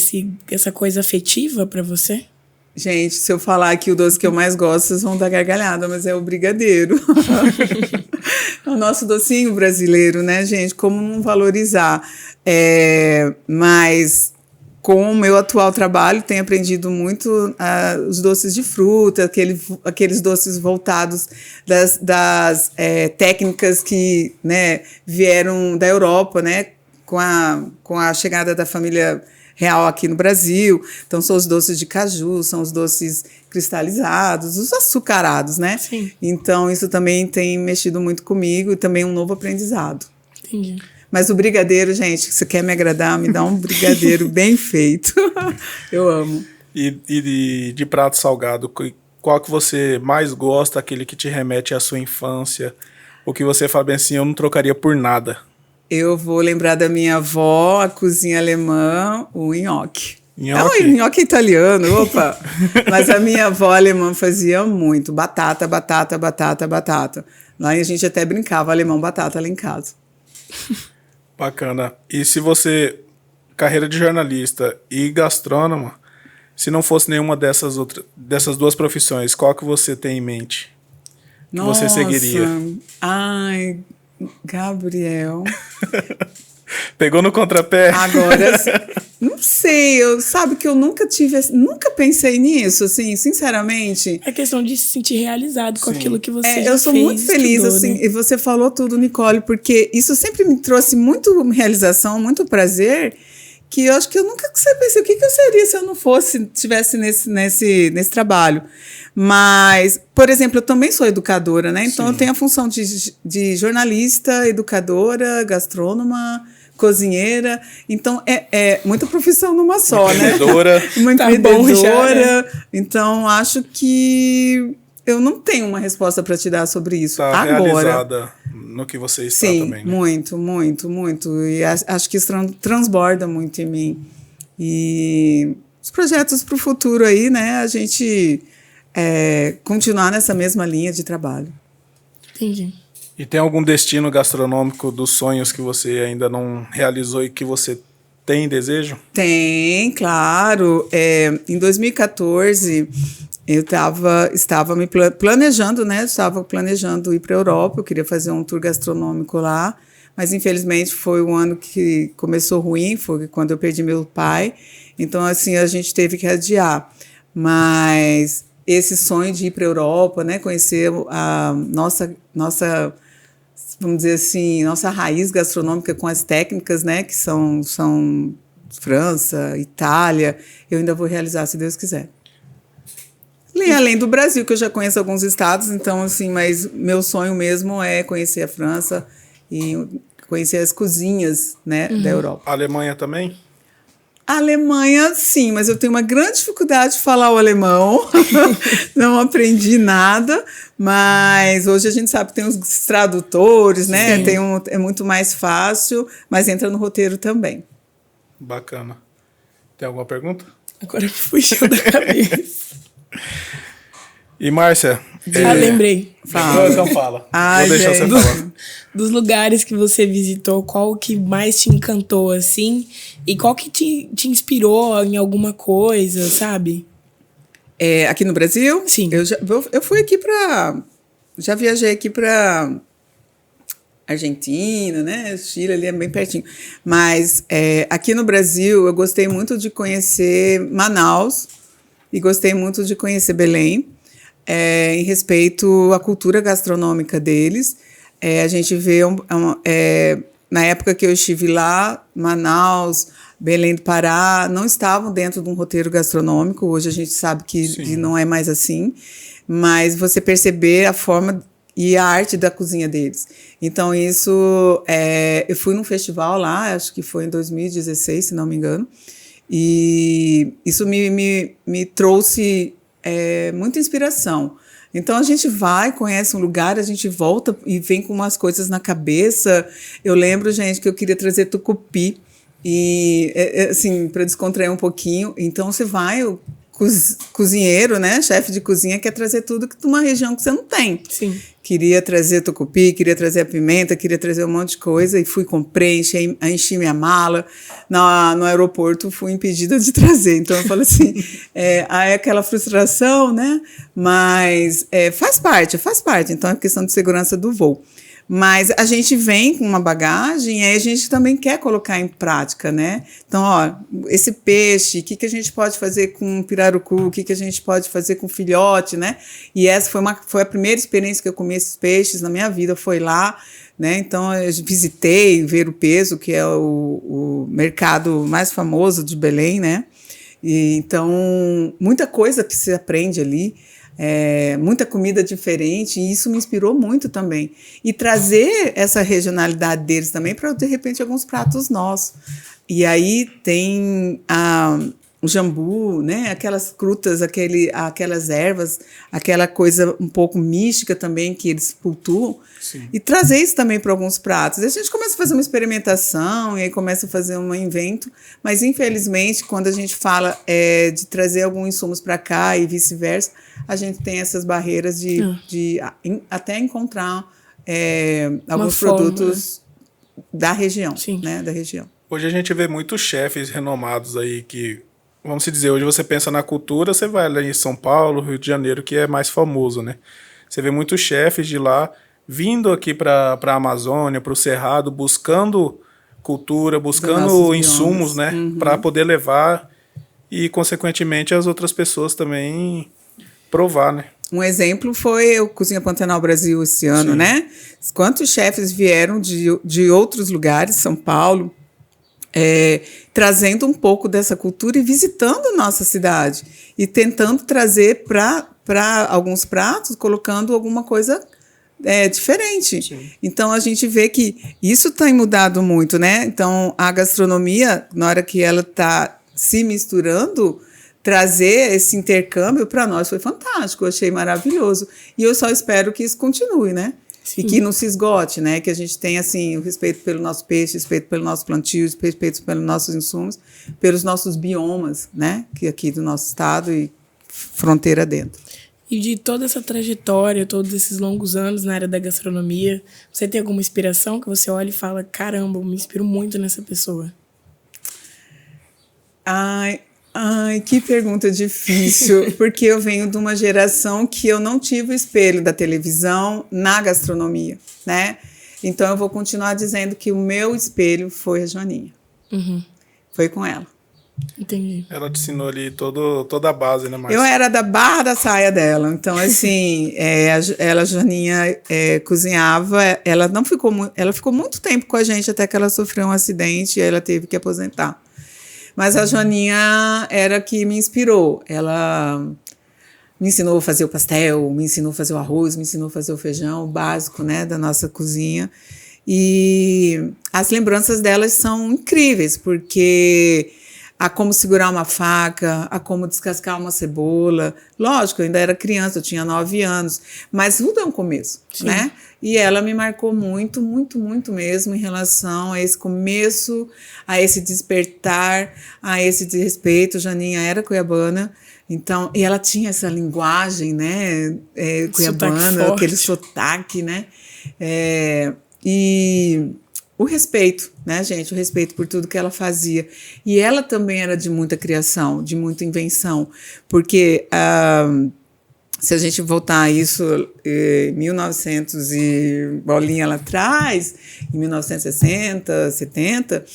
essa coisa afetiva para você? Gente, se eu falar que o doce que eu mais gosto, vocês vão dar gargalhada, mas é o brigadeiro. É o nosso docinho brasileiro, né, gente? Como não valorizar? Mas com o meu atual trabalho, tenho aprendido muito os doces de fruta, aqueles doces voltados das técnicas que, né, vieram da Europa, né, com a chegada da família real aqui no Brasil. Então, são os doces de caju, são os doces cristalizados, os açucarados, né? Sim. Então, isso também tem mexido muito comigo e também um novo aprendizado. Entendi. Mas o brigadeiro, gente, se quer me agradar, me dá um brigadeiro bem feito. Eu amo. E de prato salgado, qual que você mais gosta, aquele que te remete à sua infância? O que você fala bem assim, eu não trocaria por nada? Eu vou lembrar da minha avó, a cozinha alemã, o nhoque. Nhoque? Não, nhoque italiano, opa! Mas a minha avó alemã fazia muito. Batata, batata, batata, batata. Lá a gente até brincava alemão batata lá em casa. Bacana. E se você, carreira de jornalista e gastrônoma, se não fosse nenhuma dessas duas profissões, qual que você tem em mente? Que você seguiria? Ai, Gabriel. Pegou no contrapé? Agora, não sei, sabe que eu nunca pensei nisso, assim, sinceramente. É questão de se sentir realizado com aquilo que você já eu sou fez, muito feliz, estudou, assim, né? e você falou tudo, Nicole, porque isso sempre me trouxe muito realização, muito prazer, que eu acho que eu nunca pensei o que eu seria se eu não estivesse nesse trabalho. Mas, por exemplo, eu também sou educadora, né? Então, Sim. eu tenho a função de jornalista, educadora, gastrônoma, cozinheira. Então, é muita profissão numa só, né? Uma Tá empreendedora. bom já, né? Então, acho que eu não tenho uma resposta para te dar sobre isso Tá agora. realizada no que você está Sim, também, né? muito, muito, muito. E acho que isso transborda muito em mim. E os projetos para o futuro aí, né? A gente continuar nessa mesma linha de trabalho. Entendi. E tem algum destino gastronômico dos sonhos que você ainda não realizou e que você tem desejo? Tem, claro. Em 2014, eu estava me planejando, né? Estava planejando ir para a Europa. Eu queria fazer um tour gastronômico lá, mas infelizmente foi um ano que começou ruim, foi quando eu perdi meu pai. Então, assim, a gente teve que adiar. Mas esse sonho de ir para a Europa, né? Conhecer a nossa, vamos dizer assim, nossa raiz gastronômica com as técnicas, né? Que são França, Itália. Eu ainda vou realizar, se Deus quiser. E além do Brasil, que eu já conheço alguns estados, então, assim, mas meu sonho mesmo é conhecer a França e conhecer as cozinhas, né, da Europa. A Alemanha também? A Alemanha, sim, mas eu tenho uma grande dificuldade de falar o alemão. Não aprendi nada, mas hoje a gente sabe que tem os tradutores, né? É muito mais fácil, mas entra no roteiro também. Bacana. Tem alguma pergunta? Agora me fugiu da cabeça. E, Márcia? Lembrei. Fala. Então fala. Ai, Vou deixar gente. você falar. Dos lugares que você visitou, qual que mais te encantou, assim? E qual que te inspirou em alguma coisa, sabe? Aqui no Brasil? Sim. Eu fui aqui já viajei aqui para Argentina, né? Chile ali é bem pertinho. Mas aqui no Brasil eu gostei muito de conhecer Manaus e gostei muito de conhecer Belém, em respeito à cultura gastronômica deles. A gente vê, na época que eu estive lá, Manaus, Belém do Pará, não estavam dentro de um roteiro gastronômico. Hoje a gente sabe que não é mais assim, mas você perceber a forma e a arte da cozinha deles. Então, isso... eu fui num festival lá, acho que foi em 2016, se não me engano, e isso me trouxe muita inspiração. Então, a gente vai, conhece um lugar, a gente volta e vem com umas coisas na cabeça. Eu lembro, gente, que eu queria trazer tucupi, e, assim, para descontrair um pouquinho. Então, você vai, o cozinheiro, né, chefe de cozinha, quer trazer tudo de uma região que você não tem. Sim. Queria trazer tucupi, queria trazer a pimenta, queria trazer um monte de coisa, e fui, comprei, enchi minha mala. No aeroporto, fui impedida de trazer. Então, eu falo assim, é aquela frustração, né? Mas faz parte. Então, é questão de segurança do voo. Mas a gente vem com uma bagagem e aí a gente também quer colocar em prática, né? Então, ó, esse peixe, o que a gente pode fazer com pirarucu, o que a gente pode fazer com filhote, né? E essa foi a primeira experiência que eu comi esses peixes na minha vida, foi lá, né? Então, eu visitei Ver o Peso, que é o mercado mais famoso de Belém, né? E, então, muita coisa que se aprende ali. Muita comida diferente, e isso me inspirou muito também. E trazer essa regionalidade deles também para, de repente, alguns pratos nossos. E aí tem o jambu, né? Aquelas frutas, aquelas ervas, aquela coisa um pouco mística também que eles cultuam. Sim. E trazer isso também para alguns pratos. E a gente começa a fazer uma experimentação e aí começa a fazer um invento, mas infelizmente quando a gente fala de trazer alguns insumos para cá e vice-versa, a gente tem essas barreiras de até encontrar alguns produtos da região, né? Da região. Hoje a gente vê muitos chefes renomados aí que, vamos dizer, hoje você pensa na cultura, você vai lá em São Paulo, Rio de Janeiro, que é mais famoso, né? Você vê muitos chefes de lá vindo aqui para a Amazônia, para o Cerrado, buscando cultura, buscando insumos, né? Uhum. Para poder levar e, consequentemente, as outras pessoas também provar, né? Um exemplo foi o Cozinha Pantanal Brasil esse ano, sim, né? Quantos chefes vieram de outros lugares, São Paulo, trazendo um pouco dessa cultura e visitando nossa cidade e tentando trazer para alguns pratos, colocando alguma coisa diferente. Sim. Então, a gente vê que isso tem mudado muito, né? Então, a gastronomia, na hora que ela está se misturando, trazer esse intercâmbio para nós foi fantástico, eu achei maravilhoso. E eu só espero que isso continue, né? Sim. E que não se esgote, né? Que a gente tenha, assim, o respeito pelo nosso peixe, respeito pelo nosso plantio, respeito pelos nossos insumos, pelos nossos biomas, né? Que aqui do nosso estado e fronteira dentro. E de toda essa trajetória, todos esses longos anos na área da gastronomia, você tem alguma inspiração que você olha e fala, caramba, eu me inspiro muito nessa pessoa? Ai, que pergunta difícil, porque eu venho de uma geração que eu não tive o espelho da televisão na gastronomia, né? Então eu vou continuar dizendo que o meu espelho foi a Joaninha. Uhum. Foi com ela. Entendi. Ela te ensinou ali toda a base, né, Márcia? Eu era da barra da saia dela, então assim, a Joaninha cozinhava, ela ficou muito tempo com a gente até que ela sofreu um acidente e aí ela teve que aposentar. Mas a Joaninha era que me inspirou. Ela me ensinou a fazer o pastel, me ensinou a fazer o arroz, me ensinou a fazer o feijão, o básico, né, da nossa cozinha. E as lembranças delas são incríveis, porque a como segurar uma faca, a como descascar uma cebola. Lógico, eu ainda era criança, eu tinha 9 anos, mas tudo é um começo, sim, né? E ela me marcou muito, muito, muito mesmo em relação a esse começo, a esse despertar, a esse desrespeito. Janinha era cuiabana, então, e ela tinha essa linguagem, né, cuiabana, aquele sotaque, né? E o respeito, né, gente? O respeito por tudo que ela fazia. E ela também era de muita criação, de muita invenção, porque se a gente voltar a isso em 1900 e bolinha lá atrás, em 1960, 70,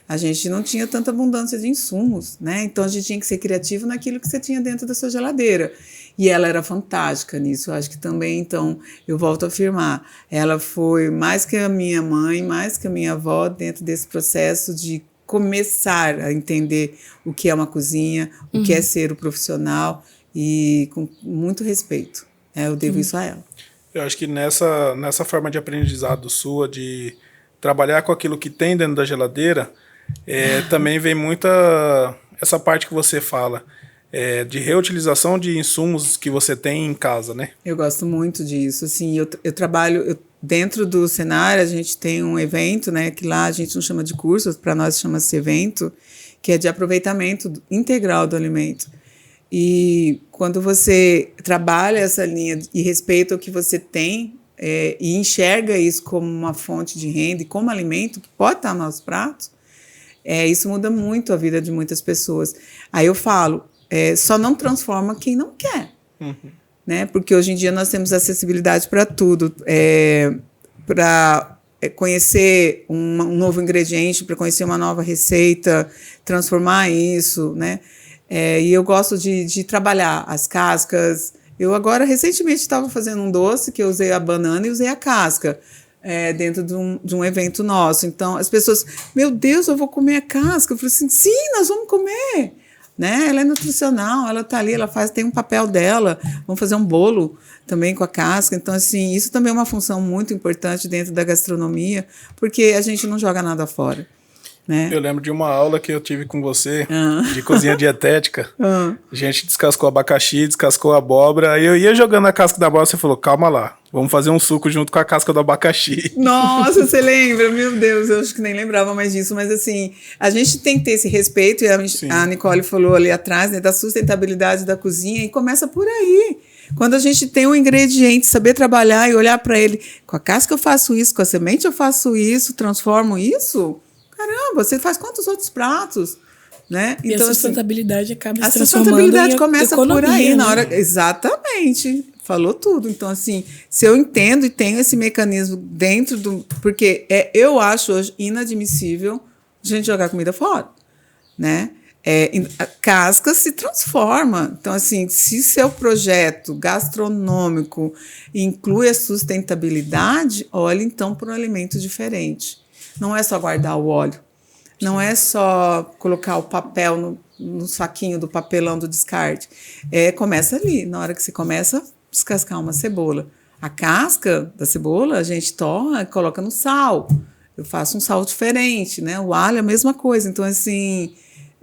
a gente não tinha tanta abundância de insumos, né? Então a gente tinha que ser criativo naquilo que você tinha dentro da sua geladeira. E ela era fantástica nisso. Eu acho que também, então, eu volto a afirmar, ela foi mais que a minha mãe, mais que a minha avó dentro desse processo de começar a entender o que é uma cozinha, o que é ser o profissional, e com muito respeito. Eu devo isso a ela. Eu acho que nessa forma de aprendizado sua, de trabalhar com aquilo que tem dentro da geladeira, também vem muita essa parte que você fala, de reutilização de insumos que você tem em casa, né? Eu gosto muito disso. Assim, eu trabalho dentro do Senar, a gente tem um evento, né, que lá a gente não chama de cursos, para nós chama-se evento, que é de aproveitamento integral do alimento. E quando você trabalha essa linha e respeita o que você tem e enxerga isso como uma fonte de renda e como alimento que pode estar nos nossos pratos, isso muda muito a vida de muitas pessoas. Aí eu falo, só não transforma quem não quer. Uhum. Né? Porque hoje em dia nós temos acessibilidade para tudo. para conhecer um novo ingrediente, para conhecer uma nova receita, transformar isso, né? E eu gosto de trabalhar as cascas. Eu agora, recentemente, estava fazendo um doce que eu usei a banana e usei a casca dentro de um evento nosso. Então, as pessoas, meu Deus, eu vou comer a casca. Eu falei assim, sim, nós vamos comer. Né? Ela é nutricional, ela está ali, tem um papel dela. Vamos fazer um bolo também com a casca. Então, assim, isso também é uma função muito importante dentro da gastronomia, porque a gente não joga nada fora. Né? Eu lembro de uma aula que eu tive com você de cozinha dietética. A gente descascou abacaxi, descascou abóbora. Aí eu ia jogando a casca da abóbora, você falou, calma lá, vamos fazer um suco junto com a casca do abacaxi. Nossa, você lembra? Meu Deus, eu acho que nem lembrava mais disso. Mas assim, a gente tem que ter esse respeito. E a Nicole falou ali atrás, né, da sustentabilidade da cozinha. E começa por aí. Quando a gente tem um ingrediente, saber trabalhar e olhar para ele. Com a casca eu faço isso, com a semente eu faço isso, transformo isso... Caramba, você faz quantos outros pratos? Né? E então, a sustentabilidade acaba se transformando. A sustentabilidade começa economia, por aí, né? na hora. Exatamente. Falou tudo. Então, assim, se eu entendo e tenho esse mecanismo dentro do. Porque eu acho hoje inadmissível a gente jogar comida fora. Né? A casca se transforma. Então, assim, se seu projeto gastronômico inclui a sustentabilidade, olhe então para um alimento diferente. Não é só guardar o óleo, não é só colocar o papel no saquinho do papelão do descarte. Começa ali, na hora que você começa a descascar uma cebola. A casca da cebola a gente torra e coloca no sal. Eu faço um sal diferente, né? O alho é a mesma coisa. Então, assim,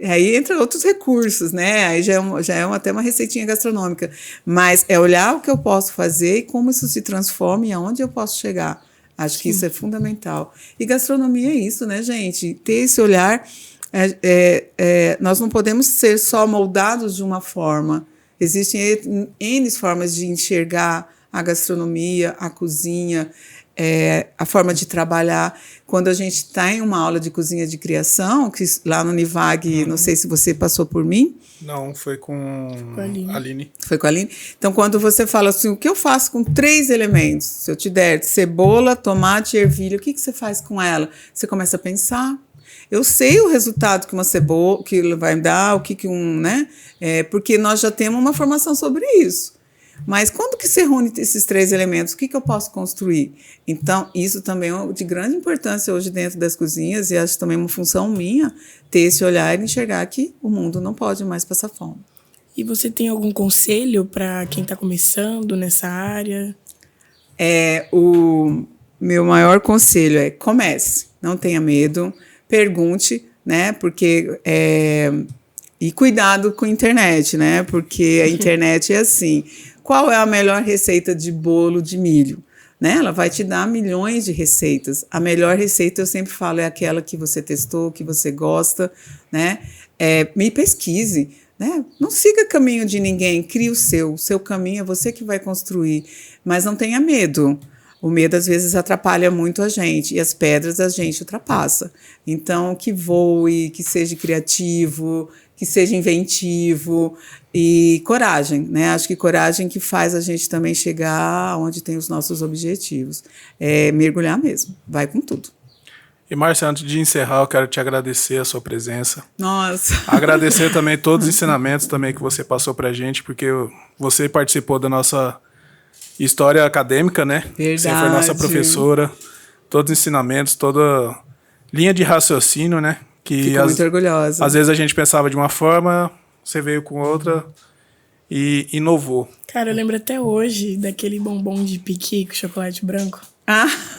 aí entra outros recursos, né? Aí já é até uma receitinha gastronômica. Mas é olhar o que eu posso fazer e como isso se transforma e aonde eu posso chegar. Acho que isso é fundamental. E gastronomia é isso, né, gente? Ter esse olhar. Nós não podemos ser só moldados de uma forma. Existem N formas de enxergar a gastronomia, a cozinha, a forma de trabalhar. Quando a gente está em uma aula de cozinha de criação, que lá no Nivag, não sei se você passou por mim. Não, foi com a Aline. Foi com a Aline? Então, quando você fala assim, o que eu faço com 3 elementos? Se eu te der cebola, tomate e ervilha, o que você faz com ela? Você começa a pensar. Eu sei o resultado que uma cebola que vai dar, né? Porque nós já temos uma formação sobre isso. Mas quando que se reúne esses 3 elementos, o que eu posso construir? Então, isso também é de grande importância hoje dentro das cozinhas, e acho também uma função minha ter esse olhar e enxergar que o mundo não pode mais passar fome. E você tem algum conselho para quem está começando nessa área? O meu maior conselho é comece, não tenha medo, pergunte, né? Porque e cuidado com a internet, né? Porque a internet é assim. Qual é a melhor receita de bolo de milho? Né? Ela vai te dar milhões de receitas. A melhor receita, eu sempre falo, é aquela que você testou, que você gosta. Né? Me pesquise. Né? Não siga caminho de ninguém, crie o seu caminho é você que vai construir. Mas não tenha medo. O medo, às vezes, atrapalha muito a gente. E as pedras a gente ultrapassa. Então, que voe, que seja criativo, que seja inventivo e coragem, né? Acho que coragem que faz a gente também chegar onde tem os nossos objetivos. Mergulhar mesmo, vai com tudo. E, Márcia, antes de encerrar, eu quero te agradecer a sua presença. Nossa! Agradecer também todos os ensinamentos também que você passou pra gente, porque você participou da nossa história acadêmica, né? Verdade. Você foi nossa professora, todos os ensinamentos, toda linha de raciocínio, né? Fico muito orgulhosa. Às vezes a gente pensava de uma forma, você veio com outra e inovou. Cara, eu lembro até hoje daquele bombom de piqui com chocolate branco.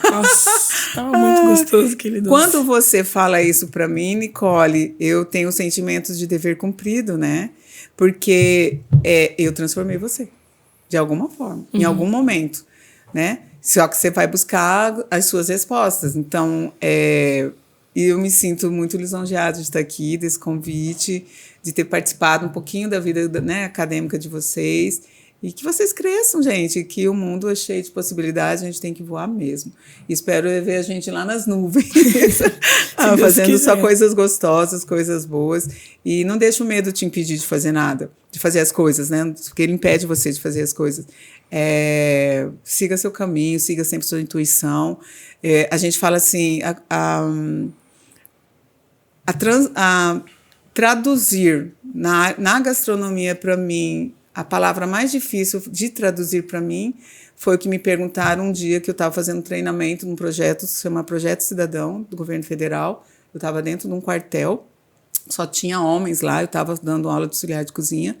Nossa, tava muito gostoso aquele doce. Quando você fala isso pra mim, Nicole, eu tenho sentimentos de dever cumprido, né? Porque eu transformei você, de alguma forma, em algum momento, né? Só que você vai buscar as suas respostas. Então, e eu me sinto muito lisonjeada de estar aqui, desse convite, de ter participado um pouquinho da vida, né, acadêmica de vocês. E que vocês cresçam, gente, que o mundo é cheio de possibilidades, a gente tem que voar mesmo. E espero ver a gente lá nas nuvens, fazendo só coisas gostosas, coisas boas. E não deixe o medo te impedir de fazer nada, de fazer as coisas, né? Porque ele impede você de fazer as coisas. Siga seu caminho, siga sempre sua intuição. A gente fala assim, traduzir na gastronomia, para mim, a palavra mais difícil de traduzir para mim foi o que me perguntaram um dia que eu estava fazendo um treinamento num projeto que se chama Projeto Cidadão, do governo federal. Eu estava dentro de um quartel, só tinha homens lá, eu estava dando aula de auxiliar de cozinha,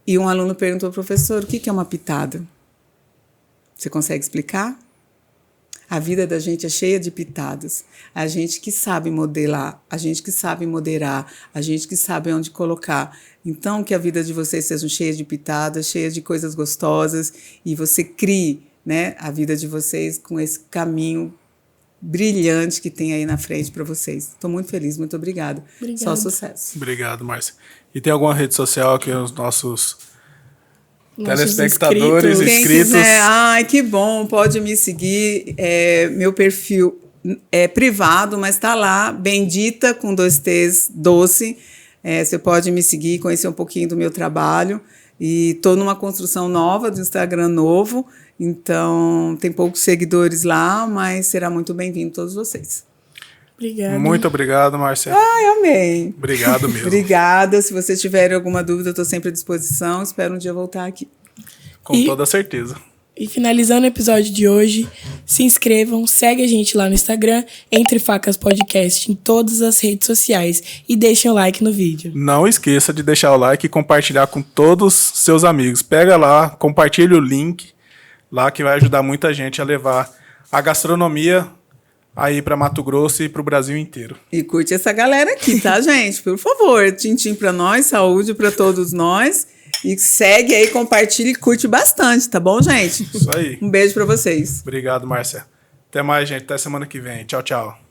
e um aluno perguntou, professor, o que é uma pitada? Você consegue explicar? A vida da gente é cheia de pitadas. A gente que sabe modelar, a gente que sabe moderar, a gente que sabe onde colocar. Então, que a vida de vocês seja cheia de pitadas, cheia de coisas gostosas, e você crie, né, a vida de vocês com esse caminho brilhante que tem aí na frente para vocês. Estou muito feliz, muito obrigada. Só sucesso. Obrigado, Márcia. E tem alguma rede social que os nossos telespectadores, inscritos... Ai, que bom, pode me seguir. Meu perfil é privado, mas está lá, Bendita, com 2 T's, doce. Você pode me seguir, conhecer um pouquinho do meu trabalho. E estou numa construção nova, do Instagram novo. Então, tem poucos seguidores lá, mas será muito bem-vindo todos vocês. Obrigada. Muito obrigado, Márcia. Ai, amei. Obrigado mesmo. Obrigada. Se vocês tiverem alguma dúvida, eu estou sempre à disposição. Espero um dia voltar aqui. Com toda certeza. E finalizando o episódio de hoje, se inscrevam, segue a gente lá no Instagram, Entre Facas Podcast, em todas as redes sociais, e deixem o like no vídeo. Não esqueça de deixar o like e compartilhar com todos os seus amigos. Pega lá, compartilha o link lá, que vai ajudar muita gente a levar a gastronomia aí para Mato Grosso e para o Brasil inteiro. E curte essa galera aqui, tá, gente? Por favor, tintim para nós, saúde para todos nós. E segue aí, compartilha e curte bastante, tá bom, gente? Isso aí. Um beijo para vocês. Obrigado, Márcia. Até mais, gente. Até semana que vem. Tchau, tchau.